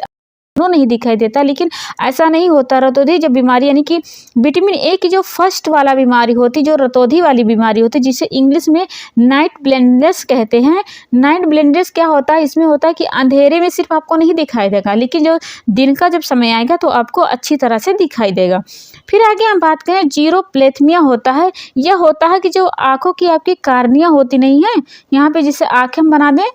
नहीं दिखाई देता। लेकिन ऐसा नहीं होता। रतौंधी जब बीमारी, यानी कि विटामिन ए की जो फर्स्ट वाला बीमारी होती, जो रतौंधी वाली बीमारी होती, जिसे इंग्लिश में नाइट ब्लाइंडनेस कहते हैं। नाइट ब्लाइंडनेस क्या होता है, इसमें होता है कि अंधेरे में सिर्फ आपको नहीं दिखाई देगा, लेकिन जो दिन का जब समय आएगा तो आपको अच्छी तरह से दिखाई देगा। फिर आगे हम बात करें जीरोप्लेथमिया होता है। यह होता है कि जो आँखों की आपकी कार्निया होती नहीं है, यहाँ पे जिसे आँखें हम बना दें,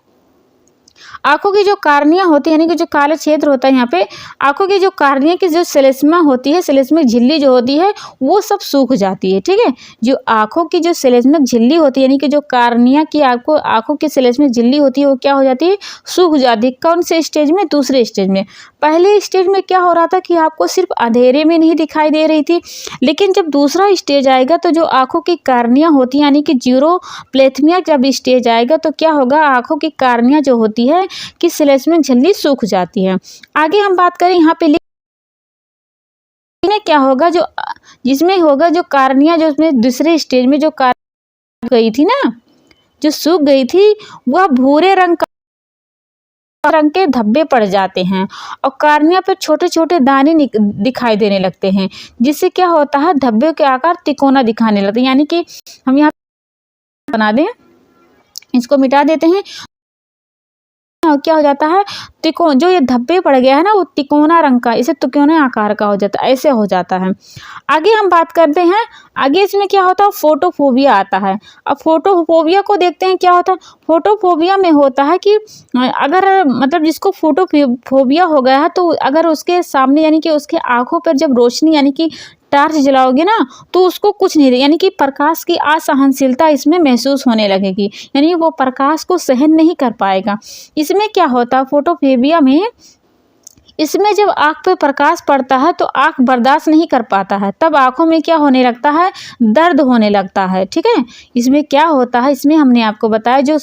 आंखों की जो कार्निया होती है यानी कि जो काला क्षेत्र होता है यहाँ पे, आंखों की जो कार्निया की जो सेलेस्मा होती है, सेलेस्मिक झिल्ली जो होती है वो सब सूख जाती है। ठीक है, जो आंखों की जो सेलेस्मिक झिल्ली होती है यानी कि जो कार्निया की आपको आंखों की सेलेस्मिक झिल्ली होती है वो क्या हो जाती है, सूख जाती है। कौन से स्टेज में, दूसरे स्टेज में। पहले स्टेज में क्या हो रहा था कि आपको सिर्फ अंधेरे में नहीं दिखाई दे रही थी, लेकिन जब दूसरा स्टेज आएगा तो जो आंखों की कार्निया होती है यानी कि जीरोप्लेथमिया जब स्टेज आएगा तो क्या होगा, आंखों की कार्निया जो होती है कि सेलेस्मिक झिल्ली सूख जाती है। आगे हम बात करें यहाँ पे क्या होगा, जो जिसमें होगा जो कार्निया जो उसमें दूसरे स्टेज में जो कार्निया गई थी ना, जो सूख गई थी, वह भूरे रंग के धब्बे पड़ जाते हैं और कार्निया पर छोटे छोटे दाने दिखाई देने लगते हैं, जिससे क्या होता है, धब्बे के आकार तिकोना दिखाने लगते हैं। यानी कि हम यहाँ बना दें, इसको मिटा देते हैं, क्या हो जाता है, जो ये धब्बे पड़ गया है ना वो तिकोना रंग का, इसे तिकोना आकार का हो जाता है, ऐसे हो जाता है। आगे हम बात करते हैं, आगे इसमें क्या होता है, फोटोफोबिया आता है। अब फोटोफोबिया को देखते हैं क्या होता है। फोटोफोबिया में होता है कि अगर मतलब जिसको फोटोफोबिया हो गया है तो अगर उसके सामने यानी कि उसके आंखों पर जब रोशनी यानी कि टार्च जलाओगे ना तो उसको कुछ नहीं, यानी कि प्रकाश की असहनशीलता इसमें महसूस होने लगेगी, यानी वो प्रकाश को सहन नहीं कर पाएगा। इसमें क्या होता है, फोटोफोबिया में इसमें जब आँख पे प्रकाश पड़ता है तो आँख बर्दाश्त नहीं कर पाता है, तब आँखों में क्या होने लगता है, दर्द होने लगता है। ठीक है, इसमें क्या होता है, इसमें हमने आपको बताया जो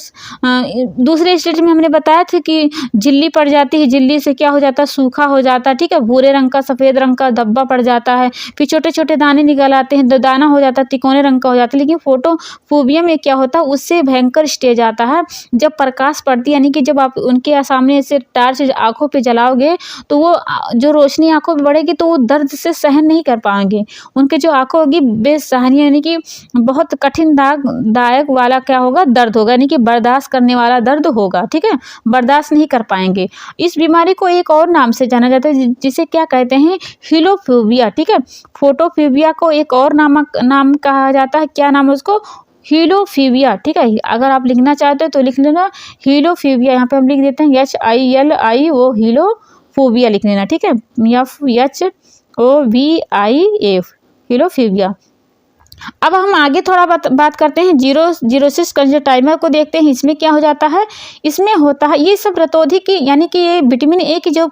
दूसरे स्टेज में हमने बताया था कि झिल्ली पड़ जाती है, झिल्ली से क्या हो जाता है, सूखा हो जाता है। ठीक है, भूरे रंग का सफ़ेद रंग का धब्बा पड़ जाता है, फिर छोटे छोटे दाने निकल आते हैं, दाना हो जाता है, तिकोने रंग का हो जाता है। लेकिन फोटोफोबिया में क्या होता है, उससे भयंकर स्टेज आता है जब प्रकाश पड़ती है, यानी कि जब आप उनके सामने से टार्च आँखों पर जलाओगे तो वो जो रोशनी आंखों में बढ़ेगी तो वो दर्द से सहन नहीं कर पाएंगे, उनके जो आंखों होगी बेसहानी यानी कि बहुत कठिन दायक वाला क्या होगा, दर्द होगा, यानी कि बर्दाश्त करने वाला दर्द होगा। ठीक है, बर्दाश्त नहीं कर पाएंगे। इस बीमारी को एक और नाम से जाना जाता है जिसे क्या कहते हैं, हीलोफोबिया। ठीक है, फोटोफोबिया को एक और नाम कहा जाता है, क्या नाम है उसको, हीलोफोबिया। ठीक है, अगर आप लिखना चाहते हो तो लिख लेना हीलोफोबिया, यहाँ पे हम लिख देते हैं HILI वो हीलोफोबिया लिख लेना। ठीक है, FHOVIA हीलोफोबिया। अब हम आगे थोड़ा बात करते हैं जीरोसिस कंजक्टिवा को देखते हैं। इसमें क्या हो जाता है, इसमें होता है ये सब रतौंधी की यानी कि ये विटामिन ए की जो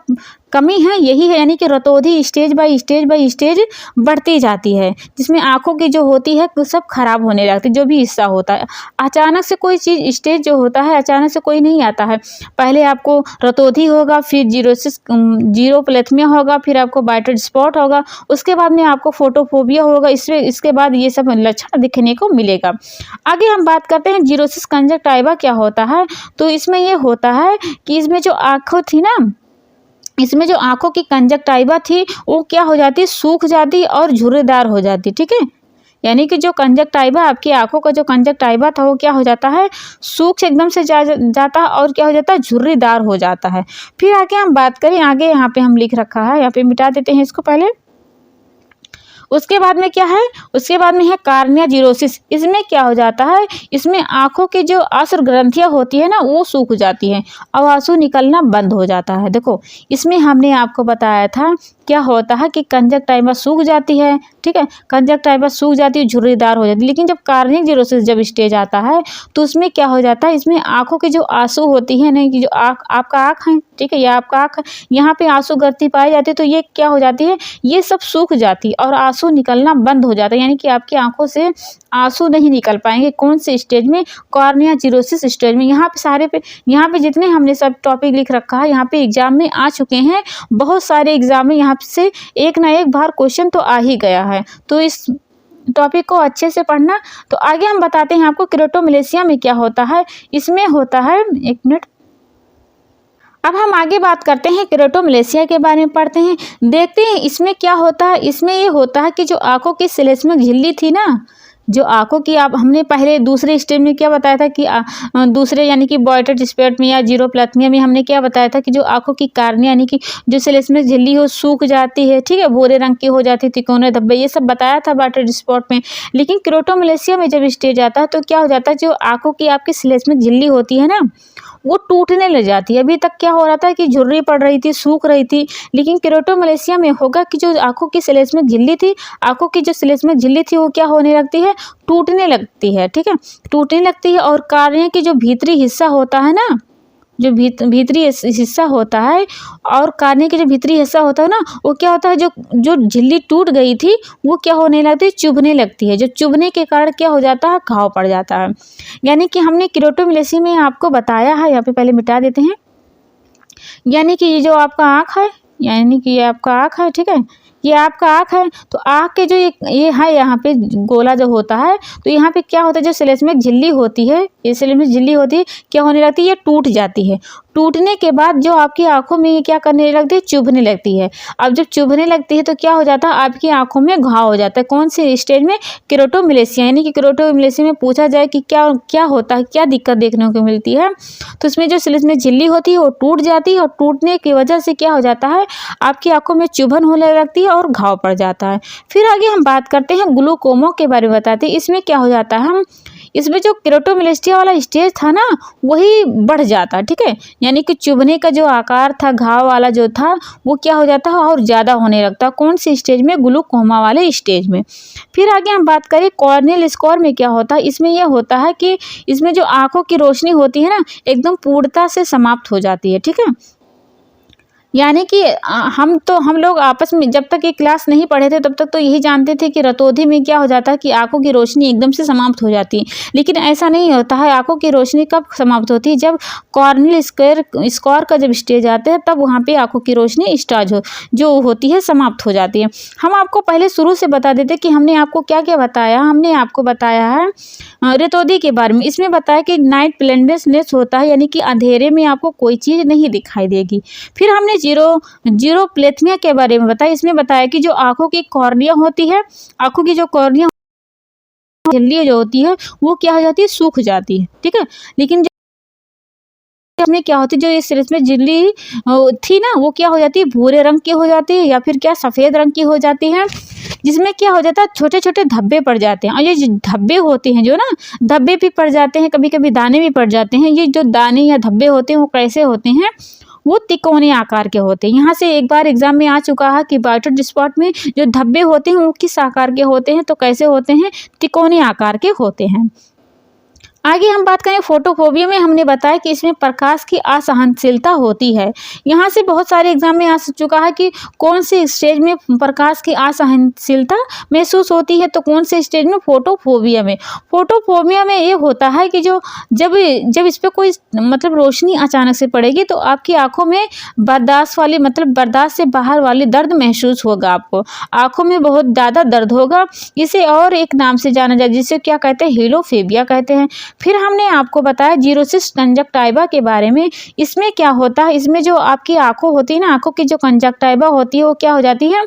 कमी है यही है, यानी कि रतौंधी स्टेज बाय स्टेज बढ़ती जाती है, जिसमें आंखों की जो होती है सब खराब होने लगती है, जो भी हिस्सा होता है। अचानक से कोई चीज़ स्टेज जो होता है अचानक से कोई नहीं आता है, पहले आपको रतौंधी होगा, फिर जीरोप्लेथमिया होगा, फिर आपको वाइट स्पॉट होगा, उसके बाद में आपको फोटोफोबिया होगा, इसके बाद ये सब लक्षण दिखने को मिलेगा। आगे हम बात करते हैं जीरोसिस कंजक्टिवा क्या होता है। तो इसमें ये होता है कि इसमें जो आँखों थी ना, इसमें जो आंखों की कंजक्टिवा थी वो क्या हो जाती, सूख जाती और झुर्रीदार हो जाती। ठीक है, यानी कि जो कंजक्टिवा आपकी आंखों का जो कंजक्टिवा था वो क्या हो जाता है, सूख एकदम से जाता है और क्या हो जाता है, झुर्रीदार हो जाता है। फिर आगे हम बात करें, आगे यहाँ पे हम लिख रखा है, यहाँ पे मिटा देते हैं इसको पहले। उसके बाद में क्या है, उसके बाद में है कार्निया जीरोसिस। इसमें क्या हो जाता है, इसमें आंखों की जो आसुर ग्रंथियाँ होती है ना वो सूख जाती हैं और आंसू निकलना बंद हो जाता है। देखो इसमें हमने आपको बताया था क्या होता है कि कंजक्टिवा सूख जाती है। ठीक है, कंजक्टिवा सूख जाती है, झुर्रीदार हो जाती है। लेकिन जब कार्निया जीरोसिस जब स्टेज आता है तो उसमें क्या हो जाता है, इसमें आंखों की जो आंसू होती है नहीं कि जो आपका आँख है, ठीक है, या आपका आँख यहाँ पे आंसू गिरती पाई जाती है, तो ये क्या हो जाती है, ये सब सूख जाती है और आंसू निकलना बंद हो जाता है, यानी कि आपकी आंखों से आंसू नहीं निकल पाएंगे। कौन से स्टेज में, कार्निया जीरोसिस स्टेज में। यहाँ पे जितने हमने सब टॉपिक लिख रखा है यहाँ पे एग्जाम में आ चुके हैं, बहुत सारे एग्जाम में यहाँ से एक ना एक बार क्वेश्चन तो आ ही गया है, तो इस टॉपिक को अच्छे से पढ़ना। तो आगे हम बताते हैं आपको केराटोमलेशिया में क्या होता है। इसमें होता है, एक मिनट, अब हम आगे बात करते हैं केराटोमलेशिया के बारे में पढ़ते हैं, देखते हैं इसमें क्या होता है। इसमें ये होता है कि जो आंखों की सेलेस्मिक झिल्ली थी ना, जो आंखों की आप हमने पहले दूसरे स्टेज में क्या बताया था कि दूसरे यानी कि बॉयटेड स्पेट में या जीरोप्लाथमिया में हमने क्या बताया था कि जो आंखों की कार्निया यानी कि जो सेलेस्मस झिल्ली हो सूख जाती है, ठीक है, भूरे रंग की हो जाती है, तिकोने धब्बे, ये सब बताया था बॉयटेड स्पॉट में। लेकिन क्रोटोमलेशिया में जब स्टेज आता है तो क्या हो जाता है, जो आंखों की आपकी सेलेस्मस झिल्ली होती है ना, वो टूटने लग जाती है। अभी तक क्या हो रहा था कि झुर्री पड़ रही थी, सूख रही थी, लेकिन क्रोटोमलेशिया में होगा कि जो आंखों की सेलेस्मस झिल्ली थी, आंखों की जो सेलेस्मस झिल्ली थी वो क्या होने लगती है, टूटने लगती है, ठीक है, टूटने लगती है। और कार्निया की जो भीतरी हिस्सा होता है ना, जो भीतरी हिस्सा होता है, और कार्निया के जो भीतरी हिस्सा होता है ना, वो क्या होता है, जो जो झिल्ली टूट गई थी वो क्या होने लगती है, चुभने लगती है। जो चुभने के कारण क्या हो जाता है, घाव पड़ जाता है। यानी कि हमने क्रोटोमलेशिया में आपको बताया है, यहाँ पे पहले मिटा देते हैं, यानी कि ये जो आपका आँख है, यानी कि ये आपका आँख है, ठीक है, ये आपका आँख है। तो आँख के जो ये है यहाँ पे गोला जो होता है, तो यहाँ पे क्या होता है, जो सेलेस्मिक झिल्ली होती है, ये सेलेस्मिक झिल्ली होती है, क्या होने लगती है, ये टूट जाती है। टूटने के बाद जो आपकी आंखों में ये क्या करने लगती है, चुभने लगती है। अब जब चुभने लगती है तो क्या हो जाता है, आपकी आंखों में घाव हो जाता है। कौन से स्टेज में, क्रोटोमलेशिया, यानी कि क्रोटोमलेशिया में पूछा जाए कि क्या क्या होता है, क्या दिक्कत देखने को मिलती है, तो इसमें जो सेलेस्मिक झिल्ली होती है वो टूट जाती है, और टूटने की वजह से क्या हो जाता है, आपकी आंखों में चुभन होने लगती है और घाव पड़ जाता है। फिर आगे हम बात करते हैं ग्लूकोमा के बारे में बताते हैं। इसमें क्या हो जाता है, हम इसमें जो क्रोटोमलेशिया वाला स्टेज था ना, वही बढ़ जाता है, ठीक है, यानी कि चुभने का जो आकार था, घाव वाला जो था, वो क्या हो जाता है, और ज़्यादा होने लगता है। कौन सी स्टेज में, ग्लूकोमा वाले स्टेज में। फिर आगे हम बात करें कॉर्नियल स्कोर में क्या होता है। इसमें यह होता है कि इसमें जो आंखों की रोशनी होती है ना, एकदम पूर्णता से समाप्त हो जाती है, ठीक है। यानी कि हम लोग आपस में जब तक ये क्लास नहीं पढ़े थे तब तक तो यही जानते थे कि रतौंधी में क्या हो जाता है कि आंखों की रोशनी एकदम से समाप्त हो जाती है, लेकिन ऐसा नहीं होता है। आंखों की रोशनी कब समाप्त होती है, जब कॉर्नियल स्कोर का जब स्टेज आता है, तब वहाँ पे आंखों की रोशनी जो होती है समाप्त हो जाती है। हम आपको पहले शुरू से बता देते कि हमने आपको क्या क्या बताया। हमने आपको बताया है रतौंधी के बारे में। इसमें बताया कि नाइट ब्लाइंडनेस होता है, यानी कि अंधेरे में आपको कोई चीज़ नहीं दिखाई देगी। फिर हमने जीरोप्लाथमिया के बारे में बताया। इसमें बताया कि जो आंखों की कॉर्निया होती है, आंखों की जो कॉर्निया झिल्ली जो होती है वो क्या हो जाती है, सूख जाती है, ठीक है। लेकिन में क्या होती है, जो ये सेलेस्मिक झिल्ली थी ना, वो क्या हो जाती है, भूरे रंग की हो जाती है, या फिर क्या सफ़ेद रंग की हो जाती है, जिसमें क्या हो जाता है, छोटे छोटे धब्बे पड़ जाते हैं। और ये धब्बे होते हैं, जो ना धब्बे भी पड़ जाते हैं, कभी कभी दाने भी पड़ जाते हैं। ये जो दाने या धब्बे होते हैं वो कैसे होते हैं, वो तिकोने आकार के होते हैं। यहाँ से एक बार एग्जाम में आ चुका है कि बॉयटेड स्पॉट में जो धब्बे होते हैं वो किस आकार के होते हैं, तो कैसे होते हैं, तिकोने आकार के होते हैं। आगे हम बात करें फोटोफोबिया में, हमने बताया कि इसमें प्रकाश की असहनशीलता होती है। यहाँ से बहुत सारे एग्जाम में आ चुका है कि कौन से स्टेज में प्रकाश की असहनशीलता महसूस होती है, तो कौन से स्टेज में, फोटोफोबिया में। फोटोफोबिया में ये होता है कि जो जब इस पर कोई मतलब रोशनी अचानक से पड़ेगी तो आपकी आंखों में बर्दाश्त से बाहर वाली दर्द महसूस होगा। आपको आंखों में बहुत ज़्यादा दर्द होगा। इसे और एक नाम से जाना जाए, जिसे क्या कहते हैं, हीलोफेबिया कहते हैं। फिर हमने आपको बताया जीरोसिस कंजक्टिवा के बारे में। इसमें क्या होता है, इसमें जो आपकी आंखों होती है ना, आंखों की जो कंजक्टिवा होती है वो क्या हो जाती है,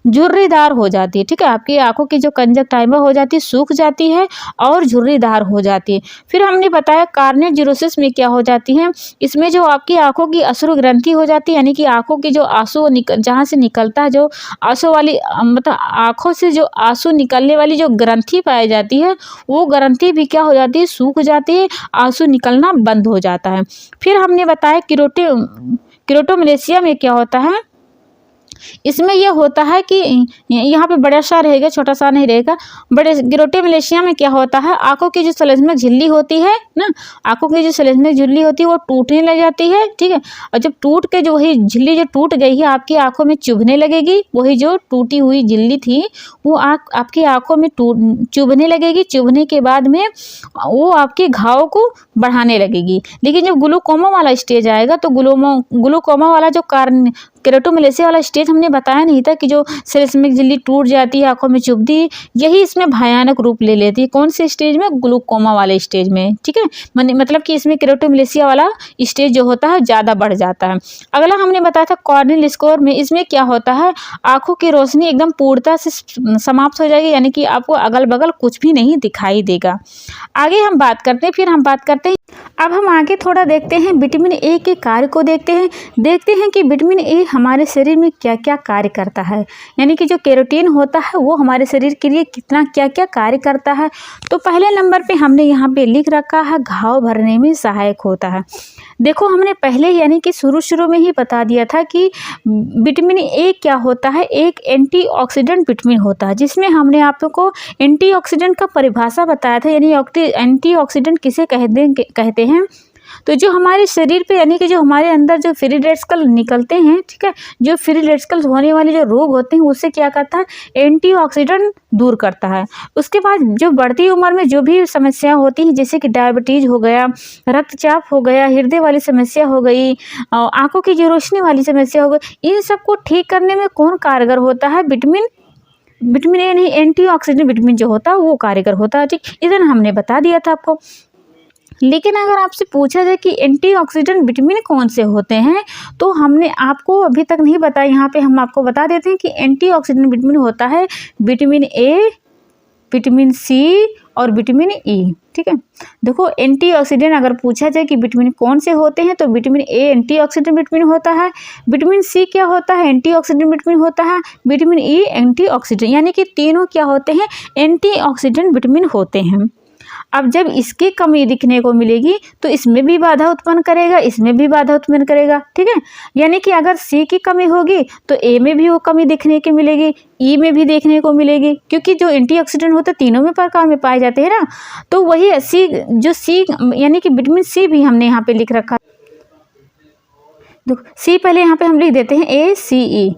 झुर्रीदार हो जाती है, ठीक है। आपकी आंखों की जो कंजक्टिवा हो जाती है सूख जाती है और झुर्रीदार हो जाती है। फिर हमने बताया कार्नियल जीरोसिस में क्या हो जाती है, इसमें जो आपकी आंखों की अश्रु ग्रंथि हो जाती है, यानी कि आंखों की जो आंसू जहाँ से निकलता है, जो आंसू वाली मतलब आंखों से जो आंसू निकलने वाली जो ग्रंथि पाई जाती है, वो ग्रंथि भी क्या हो जाती है, सूख जाती है, आंसू निकलना बंद हो जाता है। फिर हमने बताया क्रोटोमलेशिया में क्या होता है, इसमें यह होता है कि यहाँ पे बड़ा सा रहेगा, छोटा सा नहीं रहेगा। बड़े क्रोटोमलेशिया में क्या होता है, आंखों की जो सेलेस्मिक झिल्ली होती है ना, आंखों की जो सेलेस्मिक झिल्ली होती है वो टूटने लग जाती है, ठीक है। और जब टूट के जो वही झिल्ली जो टूट गई है, आपकी आंखों में चुभने लगेगी। वही जो टूटी हुई झिल्ली थी वो आपकी आंखों में चुभने लगेगी। चुभने के बाद में वो आपके घाव को बढ़ाने लगेगी। लेकिन जब ग्लूकोमा वाला स्टेज आएगा तो ग्लूकोमा वाला जो केराटोमेलेसिया वाला स्टेज हमने बताया नहीं था कि जो सेरेस्मिक झिल्ली टूट जाती है, आंखों में चुभती है, यही इसमें भयानक रूप ले लेती है। कौन से स्टेज में? ग्लूकोमा वाले स्टेज में, ठीक है। मतलब कि इसमें केराटोमेलेसिया वाला स्टेज जो होता है ज़्यादा बढ़ जाता है। अगला हमने बताया था कॉर्नियल स्कोर में, इसमें क्या होता है, आंखों की रोशनी एकदम पूर्णतः से समाप्त हो जाएगी, यानी कि आपको अगल बगल कुछ भी नहीं दिखाई देगा। आगे हम बात करते हैं, फिर हम बात करते हैं, अब हम आगे थोड़ा देखते हैं विटामिन ए के कार्य को देखते हैं कि विटामिन ए हमारे शरीर में क्या क्या कार्य करता है, यानी कि जो कैरोटीन होता है वो हमारे शरीर के लिए कितना क्या क्या कार्य करता है। तो पहले नंबर पे हमने यहाँ पे लिख रखा है घाव भरने में सहायक होता है। देखो हमने पहले यानी कि शुरू में ही बता दिया था कि विटामिन ए क्या होता है, एक एंटीऑक्सीडेंट विटामिन होता है, जिसमें हमने आपको एंटीऑक्सीडेंट का परिभाषा बताया था, यानी एंटीऑक्सीडेंट किसे कहते हैं। तो जो हमारे शरीर पे यानी कि जो हमारे अंदर जो फ्री रेडिकल निकलते हैं, ठीक है, जो फ्री रेडिकल होने वाले जो रोग होते हैं उससे क्या करता है, एंटीऑक्सीडेंट दूर करता है। उसके बाद जो बढ़ती उम्र में जो भी समस्या होती हैं, जैसे कि डायबिटीज़ हो गया, रक्तचाप हो गया, हृदय वाली समस्या हो गई, आंखों की जो रोशनी वाली समस्या हो गई, इन सबको ठीक करने में कौन कारगर होता है? विटामिन ए नहीं, एंटीऑक्सीडेंट विटामिन जो होता है वो कारगर होता है, ठीक। इधर हमने बता दिया था आपको। लेकिन अगर आपसे पूछा जाए कि एंटीऑक्सीडेंट विटामिन कौन से होते हैं, तो हमने आपको अभी तक नहीं बताया। यहाँ पे हम आपको बता देते हैं कि एंटीऑक्सीडेंट विटामिन होता है विटामिन ए, विटामिन सी और विटामिन ई, ठीक है। देखो एंटीऑक्सीडेंट अगर पूछा जाए कि विटामिन कौन से होते हैं, तो विटामिन ए एंटीऑक्सीडेंट विटामिन होता है, विटामिन सी क्या होता है, एंटीऑक्सीडेंट विटामिन होता है, विटामिन ई एंटीऑक्सीडेंट, यानी कि तीनों क्या होते हैं, एंटीऑक्सीडेंट विटामिन होते हैं। अब जब इसकी कमी दिखने को मिलेगी तो इसमें भी बाधा उत्पन्न करेगा, इसमें भी बाधा उत्पन्न करेगा, ठीक है। यानी कि अगर सी की कमी होगी तो ए में भी वो कमी दिखने की मिलेगी, ई में भी देखने को मिलेगी, क्योंकि जो एंटीऑक्सीडेंट होते हैं तीनों में प्रकार में पाए जाते हैं ना। तो वही सी यानी कि विटामिन सी भी हमने यहाँ पे लिख रखा है। देखो सी पहले यहाँ पे हम लिख देते हैं ACE।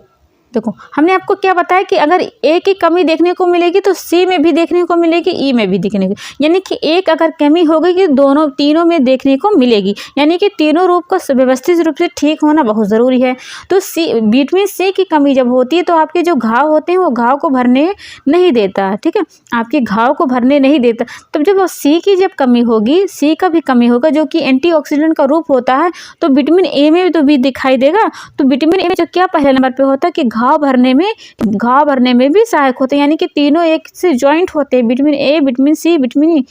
देखो हमने आपको क्या बताया कि अगर ए की कमी देखने को मिलेगी तो सी में भी देखने को मिलेगी, ई में भी देखने को, यानी कि एक अगर कमी हो गई कि तीनों में देखने को मिलेगी, यानी कि तीनों रूप का व्यवस्थित रूप से ठीक होना बहुत ज़रूरी है। तो विटामिन सी की कमी जब होती है तो आपके जो घाव होते हैं वो घाव को भरने नहीं देता, ठीक है, आपके घाव को भरने नहीं देता। तब जब सी की जब कमी होगी, सी का भी कमी होगा जो कि एंटीऑक्सीडेंट का रूप होता है, तो विटामिन ए में तो भी दिखाई देगा। तो विटामिन ए में जो क्या पहले नंबर पे होता है कि घाव भरने में भी सहायक होते हैं, यानी कि तीनों एक से ज्वाइंट होते हैं, vitamin A, vitamin C, vitamin E.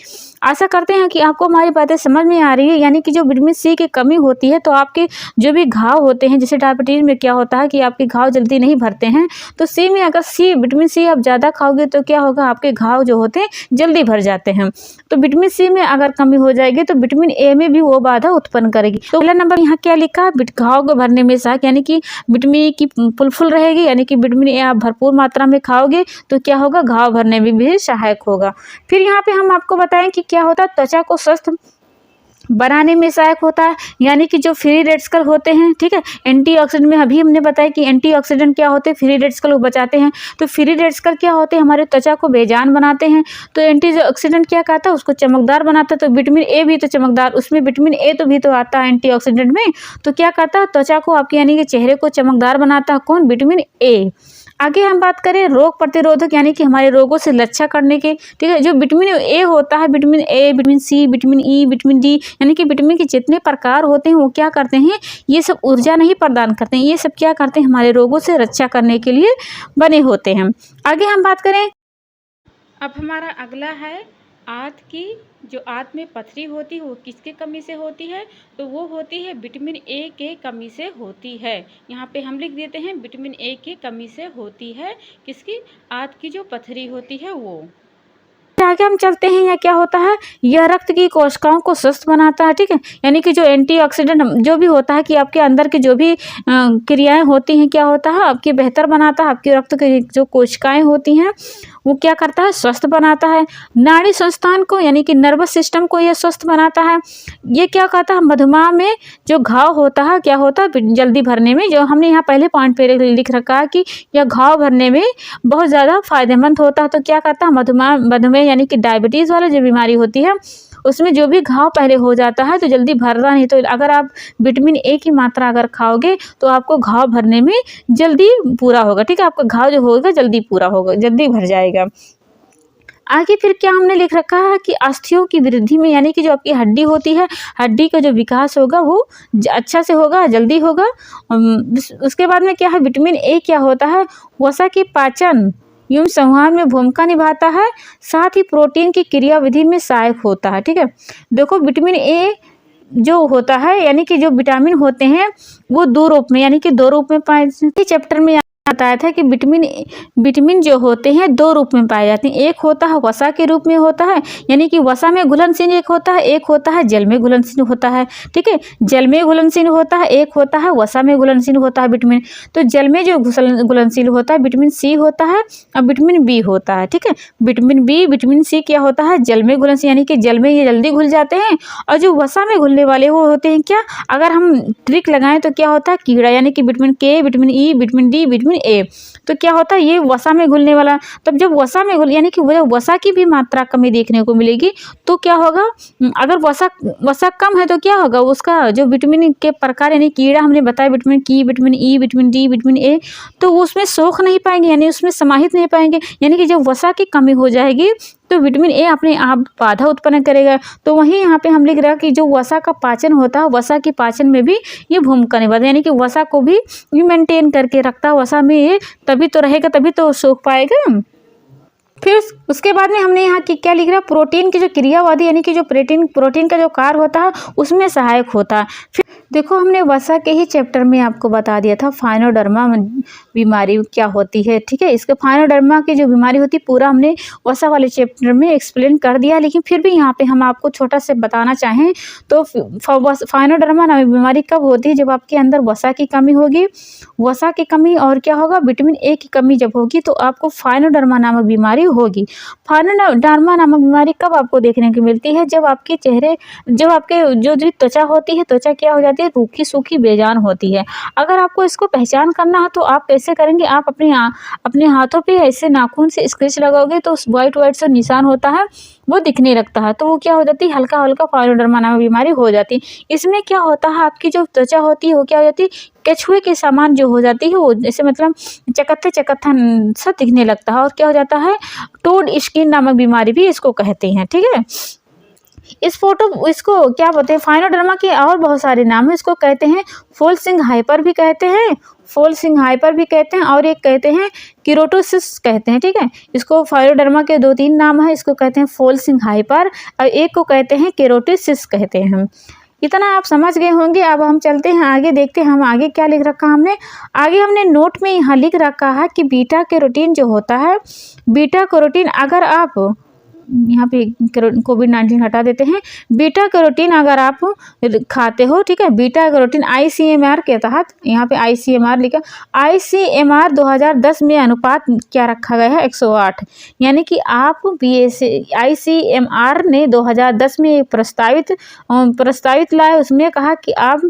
आशा करते हैं कि आपको हमारी बातें समझ में आ रही है। यानी कि जो विटामिन सी की कमी होती है तो आपके जो भी घाव होते हैं, जैसे डायबिटीज में क्या होता है कि आपके घाव जल्दी नहीं भरते हैं, तो सी में अगर विटामिन सी आप ज़्यादा खाओगे तो क्या होगा, आपके घाव जो होते हैं जल्दी भर जाते हैं। तो विटामिन सी में अगर कमी हो जाएगी तो विटामिन ए में भी वो बाधा उत्पन्न करेगी। तो पहला नंबर यहाँ क्या लिखा, घाव को भरने में सहायक, यानी कि विटामिन ए की फुल रहेगी, यानी कि विटामिन ए आप भरपूर मात्रा में खाओगे तो क्या होगा, घाव भरने में भी सहायक होगा। फिर यहाँ पे हम आपको बताएं कि क्या होता है, त्वचा को स्वस्थ बनाने में सहायक होता है, यानी कि जो फ्री रेडिकल होते हैं, ठीक है, एंटीऑक्सीडेंट में अभी हमने बताया कि एंटीऑक्सीडेंट क्या होते हैं, फ्री रेडिकल को बचाते हैं। तो फ्री रेडिकल क्या होते हैं, हमारे त्वचा को बेजान बनाते हैं। तो एंटीऑक्सीडेंट क्या कहता है, उसको चमकदार बनाता है। तो विटामिन ए भी तो चमकदार, उसमें विटामिन ए तो भी तो आता है एंटीऑक्सीडेंट में। तो क्या करता है, त्वचा को आपके यानी कि चेहरे को चमकदार बनाता है, कौन, विटामिन ए। आगे हम बात करें रोग प्रतिरोधक, यानी कि हमारे रोगों से रक्षा करने के, ठीक है, जो विटामिन ए होता है, vitamin A, vitamin C, vitamin E, vitamin D, यानी कि विटामिन के जितने प्रकार होते हैं वो क्या करते हैं, ये सब ऊर्जा नहीं प्रदान करते हैं, ये सब क्या करते हैं, हमारे रोगों से रक्षा करने के लिए बने होते हैं। आगे हम बात करें, अब हमारा अगला है आंत की, जो आंत में पथरी होती है वो किसके कमी से होती है, तो वो होती है विटामिन ए के कमी से होती है। यहाँ पे हम लिख देते हैं विटामिन ए की कमी से होती है, किसकी, आंत की जो पथरी होती है वो। आगे हम चलते हैं, यह क्या होता है, यह रक्त की कोशिकाओं को स्वस्थ बनाता है, ठीक है, यानी कि जो एंटीऑक्सीडेंट जो भी होता है कि आपके अंदर की जो भी क्रियाएं होती हैं, क्या होता है, आपके बेहतर बनाता है, आपके रक्त की जो कोशिकाएं होती हैं वो क्या करता है, स्वस्थ बनाता है। नाड़ी संस्थान को, यानी कि नर्वस सिस्टम को यह स्वस्थ बनाता है। ये क्या कहता है, मधुमेह में जो घाव होता है, क्या होता है, जल्दी भरने में, जो हमने यहाँ पहले पॉइंट पे लिख रखा है कि यह घाव भरने में बहुत ज़्यादा फायदेमंद होता है। तो क्या कहता है, मधुमेह यानी कि डायबिटीज़ वाला जो बीमारी होती है उसमें जो भी घाव पहले हो जाता है तो जल्दी भरता नहीं। तो अगर आप विटामिन ए की मात्रा अगर खाओगे तो आपको घाव भरने में जल्दी पूरा होगा, ठीक है। आपका घाव जो होगा जल्दी पूरा होगा, जल्दी भर जाएगा। आगे फिर क्या हमने लिख रखा है कि अस्थियों की वृद्धि में, यानी कि जो आपकी हड्डी होती है, हड्डी का जो विकास होगा वो अच्छा से होगा, जल्दी होगा। उसके बाद में क्या है, विटामिन ए क्या होता है, वसा की पाचन एवं संवहन में भूमिका निभाता है, साथ ही प्रोटीन की क्रियाविधि में सहायक होता है, ठीक है। देखो विटामिन ए जो होता है, यानी कि जो विटामिन होते हैं वो दो रूप में, यानी कि दो रूप में पाए, चैप्टर में बताया था कि विटामिन जो होते हैं दो रूप में पाए जाते हैं। एक होता है वसा के रूप में होता है, यानी कि वसा में घुलनशील एक होता है, एक होता है जल में घुलनशील होता है, ठीक है। जल में घुलनशील होता है, एक होता है वसा में घुलनशील होता है विटामिन। तो जल में जो घुलनशील होता है विटामिन सी होता है और विटामिन बी होता है, ठीक है। विटामिन बी, विटामिन सी क्या होता है, जल में घुलनशील, यानी कि जल में ये जल्दी घुल जाते हैं। और जो वसा में घुलने वाले वो होते हैं क्या, अगर हम ट्रिक लगाएं तो क्या होता है, कीड़ा, यानी कि विटामिन के, vitamin E, vitamin D, vitamin A. तो क्या होता है, ये वसा में घुलने वाला। तब जब वसा में घुल, यानी कि वसा की भी मात्रा कमी देखने को मिलेगी तो क्या होगा, अगर वसा कम है तो क्या होगा, उसका जो विटामिन के प्रकार, यानी कीड़ा हमने बताया, विटामिन की, vitamin E, vitamin D, vitamin A, तो वो उसमें सोख नहीं पाएंगे, यानी उसमें समाहित नहीं पाएंगे। यानी कि जब वसा की कमी हो जाएगी तो विटामिन ए अपने आप बाधा उत्पन्न करेगा। तो वहीं यहाँ पे हम लिख रहा है कि जो वसा का पाचन होता है, वसा की पाचन में भी ये भूमिका निभाता है, यानी कि वसा को भी मेंटेन करके रखता है। वसा में ये तभी तो रहेगा, तभी तो सोख पाएगा। फिर उसके बाद में हमने यहाँ की क्या लिख रहा है, प्रोटीन की जो क्रियावादी, यानी कि जो प्रोटीन का जो कार्य होता है उसमें सहायक होता है। फिर देखो हमने वसा के ही चैप्टर में आपको बता दिया था फाइनोडर्मा बीमारी क्या होती है, ठीक है। इसके फाइनोडर्मा की जो बीमारी होती है पूरा हमने वसा वाले चैप्टर में एक्सप्लेन कर दिया, लेकिन फिर भी यहाँ पे हम आपको छोटा से बताना चाहें तो फाइनोडर्मा नामक बीमारी कब होती है, जब आपके अंदर वसा की कमी होगी, वसा की कमी और क्या होगा, विटामिन ए की कमी जब होगी तो आपको फाइनोडर्मा नामक बीमारी होगी। फाइनोडर्मा नामक बीमारी कब आपको देखने को मिलती है, जब आपके चेहरे, जब आपके जो त्वचा होती है, त्वचा क्या हो जाती है, रूखी सूखी बेजान होती है। अगर आपको इसको पहचान करना है तो आप कैसे करेंगे, आप अपने हाथों पे ऐसे नाखून से स्क्रैच लगाओगे तो वाइट से निशान होता है वो दिखने लगता है, तो वो क्या हो जाती है, हल्का हल्का फाइनोडर्मा नामक बीमारी हो जाती है। इसमें क्या होता है, आपकी जो त्वचा होती है वो क्या हो जाती है, केचुए के समान जो हो जाती है, वो जैसे मतलब चकत्थे सा दिखने लगता है। और क्या हो जाता है, टोड स्किन नामक बीमारी भी इसको कहते हैं, ठीक है। इसको क्या बोलते हैं, फाइनोडर्मा के और बहुत सारे नाम है। इसको कहते हैं फोल्सिंग हाइपर भी कहते हैं, और एक कहते हैं किरोटोसिस कहते हैं, ठीक है। इसको फाइनोडर्मा के 2-3 नाम है, इसको कहते हैं फोल्सिंग हाइपर और एक को कहते हैं केरोटिसिस कहते हैं। इतना आप समझ गए होंगे। अब हम चलते हैं आगे, देखते हैं हम आगे क्या लिख रखा हमने। आगे हमने नोट में यहाँ लिख रखा है कि बीटा कैरोटीन जो होता है, बीटा कैरोटीन अगर आप यहाँ पे कोविड-19 हटा देते हैं, बीटा कैरोटीन अगर आप खाते हो, ठीक है, बीटा कैरोटीन ICMR के तहत, यहाँ पे ICMR लिखा, ICMR 2010 में अनुपात क्या रखा गया है, 108। यानी कि आप ICMR ने 2010 में प्रस्तावित लाए, उसमें कहा कि आप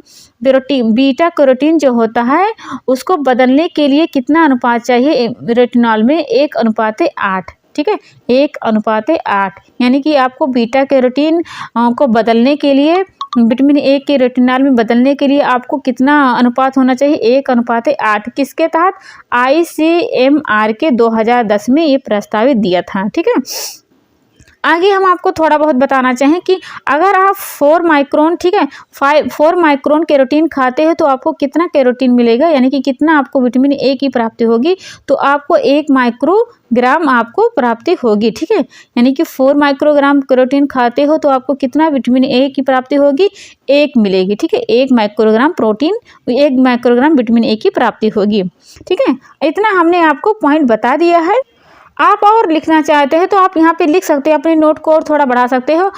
बीटा कैरोटीन जो होता है उसको बदलने के लिए कितना अनुपात चाहिए रेटिनॉल में, 1:8, ठीक है, 1:8। यानी कि आपको बीटा कैरोटीन को बदलने के लिए, विटामिन ए के रेटिनॉल में बदलने के लिए आपको कितना अनुपात होना चाहिए, 1:8। किसके तहत, ICMR के 2010 में ये प्रस्तावित दिया था, ठीक है। आगे हम आपको थोड़ा बहुत बताना चाहें कि अगर आप 4 माइक्रोन, ठीक है, 4 माइक्रोन कैरोटीन खाते हैं तो आपको कितना कैरोटीन मिलेगा, यानी कि कितना आपको विटामिन ए की प्राप्ति होगी, तो आपको 1 माइक्रोग्राम आपको प्राप्ति होगी, ठीक है। यानी कि 4 माइक्रोग्राम कैरोटीन खाते हो तो आपको कितना विटामिन ए की प्राप्ति होगी, 1 मिलेगी, ठीक है। 1 microgram protein, 1 microgram vitamin A की प्राप्ति होगी, ठीक है। इतना हमने आपको पॉइंट बता दिया है। आप और लिखना चाहते हैं तो आप यहाँ पे लिख सकते हैं, अपने नोट को और थोड़ा बढ़ा सकते हो।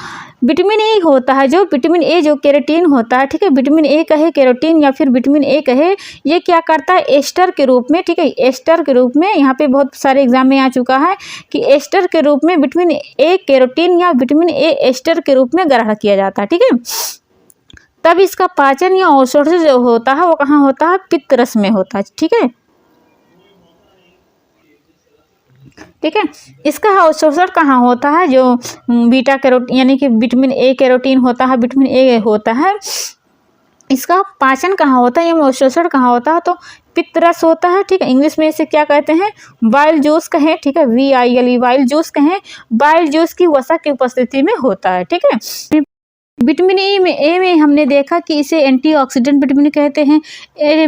विटामिन ए होता है, जो विटामिन ए जो केराटिन होता है, ठीक है, विटामिन ए कहे केराटिन या फिर विटामिन ए कहे, ये क्या करता है, एस्टर के रूप में, ठीक है, एस्टर के रूप में, यहाँ पे बहुत सारे एग्जाम में आ चुका है कि एस्टर के रूप में विटामिन ए केराटिन या विटामिन ए एस्टर के रूप में ग्रहण किया जाता है, ठीक है। तब इसका पाचन या अवशोषण जो होता है वो कहाँ होता है, पित्त रस में होता है, ठीक है। ठीक है। इसका अवशोषण कहाँ होता है, जो बीटा कैरोटीन यानी कि विटामिन ए कैरोटीन होता है, विटामिन ए होता है, इसका पाचन कहाँ होता है या अवशोषण कहाँ होता है, तो पित्तरस होता है। ठीक है, इंग्लिश में इसे क्या कहते हैं, बाइल जूस कहें। ठीक है, VILE बाइल जूस कहें। बाइल जूस की वसा की उपस्थिति में होता है। ठीक है। विटामिन ए में हमने देखा कि इसे एंटीऑक्सीडेंट विटामिन कहते हैं।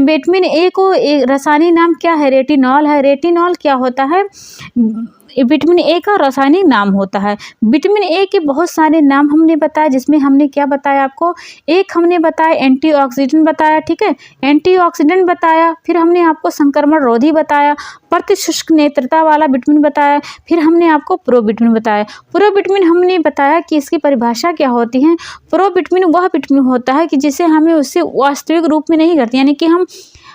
विटामिन ए को रासायनिक नाम क्या है, रेटिनॉल है। रेटिनॉल क्या होता है, विटामिन ए का रासायनिक नाम होता है। विटामिन ए के बहुत सारे नाम हमने बताया, जिसमें हमने क्या बताया आपको, एक हमने बताया एंटीऑक्सीडेंट बताया। ठीक है, एंटीऑक्सीडेंट बताया, फिर हमने आपको संक्रमण रोधी बताया, प्रतिशुष्क नेत्रता वाला विटामिन बताया, फिर हमने आपको प्रोविटामिन बताया। प्रोविटामिन हमने बताया कि इसकी परिभाषा क्या होती है। प्रोविटामिन वह विटामिन होता है कि जिसे हमें उससे वास्तविक रूप में नहीं करते, यानी कि हम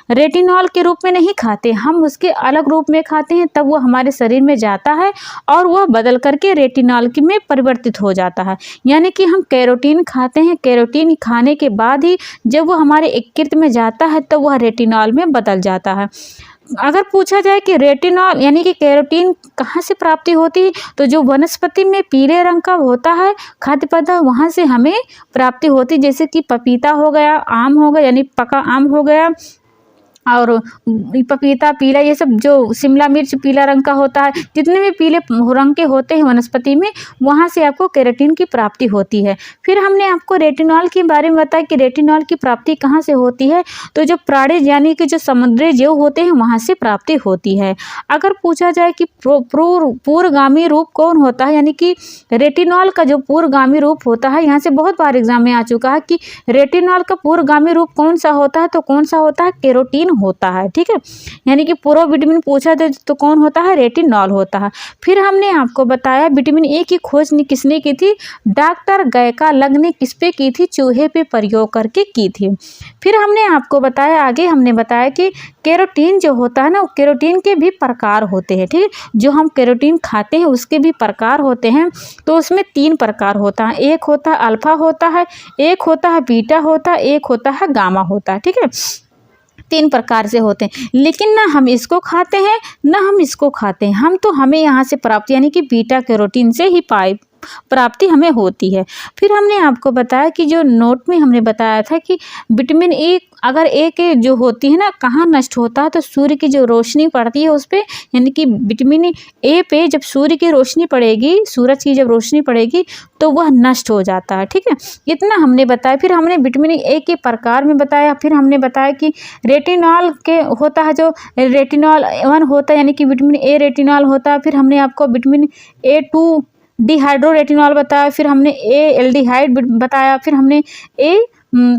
रेटिनॉल के रूप में नहीं खाते, हम उसके अलग रूप में खाते हैं, तब वो हमारे शरीर में जाता है और वह बदल करके रेटिनॉल की में परिवर्तित हो जाता है। यानी कि हम कैरोटीन खाते हैं, कैरोटीन खाने के बाद ही जब वो हमारे यकृत में जाता है तब वह रेटिनॉल में बदल जाता है। अगर पूछा जाए कि रेटिनॉल यानी कि कैरोटीन कहाँ से प्राप्ति होती है, तो जो वनस्पति में पीले रंग का होता है खाद्य पदार्थ, वहाँ से हमें प्राप्ति होती है। जैसे कि पपीता हो गया, आम हो गया यानी पका आम हो गया, और पपीता पीला, ये सब जो शिमला मिर्च पीला रंग का होता है, जितने भी पीले रंग के होते हैं वनस्पति में, वहाँ से आपको केराटिन की प्राप्ति होती है। फिर हमने आपको रेटिनॉल के बारे में बताया कि रेटिनॉल की प्राप्ति कहाँ से होती है, तो जो प्राणी यानी कि जो समुद्री जीव होते हैं वहाँ से प्राप्ति होती है। अगर पूछा जाए कि पूर्वगामी रूप कौन होता है, यानी कि रेटिनॉल का जो पूर्वगामी रूप होता है, यहाँ से बहुत बार एग्जाम में आ चुका है कि रेटिनॉल का पूर्वगामी रूप कौन सा होता है, तो कौन सा होता है, केरोटीन होता है। ठीक है, यानी कि प्रोविटामिन पूछा जाए तो कौन होता है, रेटिनॉल होता है। फिर हमने आपको बताया विटामिन ए की खोज किसने की थी, डॉक्टर गैकालग ने किस पे की थी, चूहे पे प्रयोग करके की थी। फिर हमने आपको बताया, आगे हमने बताया कि केरोटीन जो होता है ना, केरोटीन के भी प्रकार होते हैं। ठीक है, जो हम केरोटीन खाते हैं उसके भी प्रकार होते हैं। तो उसमें 3 प्रकार होता है, एक होता है अल्फा होता है, एक होता है बीटा होता है, एक होता है गामा होता है। ठीक है, 3 प्रकार से होते हैं, लेकिन ना हम इसको खाते हैं ना हम इसको खाते हैं, हमें यहाँ से प्राप्ति यानी कि बीटा कैरोटीन से ही प्राप्ति हमें होती है। फिर हमने आपको बताया कि जो नोट में हमने बताया था कि विटामिन ए अगर ए के जो होती है ना, कहाँ नष्ट होता है, तो सूर्य की जो रोशनी पड़ती है उस पर, यानी कि विटामिन ए पे जब सूर्य की रोशनी पड़ेगी, सूरज की जब रोशनी पड़ेगी तो वह नष्ट हो जाता है। ठीक है, इतना हमने बताया। फिर हमने विटामिन ए के प्रकार में बताया। फिर हमने बताया कि रेटिनॉल के होता है, जो रेटिनॉल 1 होता है यानी कि विटामिन ए रेटिनॉल होता है। फिर हमने आपको विटामिन A2 डिहाइड्रो रेटिनॉल बताया। फिर हमने एल्डिहाइड बताया। फिर हमने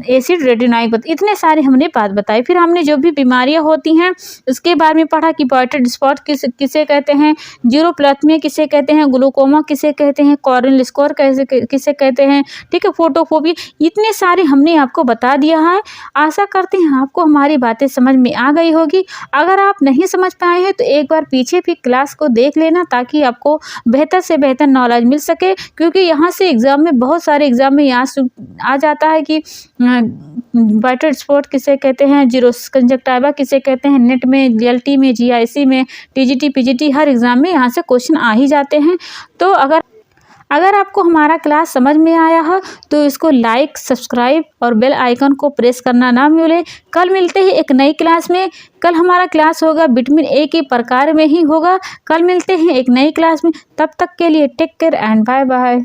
एसिड रेटिनॉइड इतने सारे हमने बात बताई। फिर हमने जो भी बीमारियां होती हैं उसके बारे में पढ़ा कि पॉइंटेड स्पॉट किसे कहते हैं, जीरोप्लाथमिया किसे कहते हैं, ग्लूकोमा किसे कहते हैं, कॉर्नियल स्कोर किसे कहते हैं। ठीक है, फोटोफोबिया, इतने सारे हमने आपको बता दिया है। आशा करते हैं आपको हमारी बातें समझ में आ गई होगी। अगर आप नहीं समझ पाए हैं तो एक बार पीछे भी क्लास को देख लेना, ताकि आपको बेहतर से बेहतर नॉलेज मिल सके, क्योंकि यहाँ से एग्जाम में बहुत सारे एग्जाम में यहाँ आ जाता है कि पॉइंटेड स्पॉट किसे कहते हैं, जीरोस कंजक्टिवा किसे कहते हैं। नेट में, LT में, GIC में, TGT PGT हर एग्जाम में यहाँ से क्वेश्चन आ ही जाते हैं। तो अगर आपको हमारा क्लास समझ में आया है तो इसको लाइक, सब्सक्राइब और बेल आइकन को प्रेस करना ना भूलें। कल मिलते हैं एक नई क्लास में। कल हमारा क्लास होगा विटामिन ए के प्रकार में ही होगा। कल मिलते हैं एक नई क्लास में। तब तक के लिए take care and bye bye.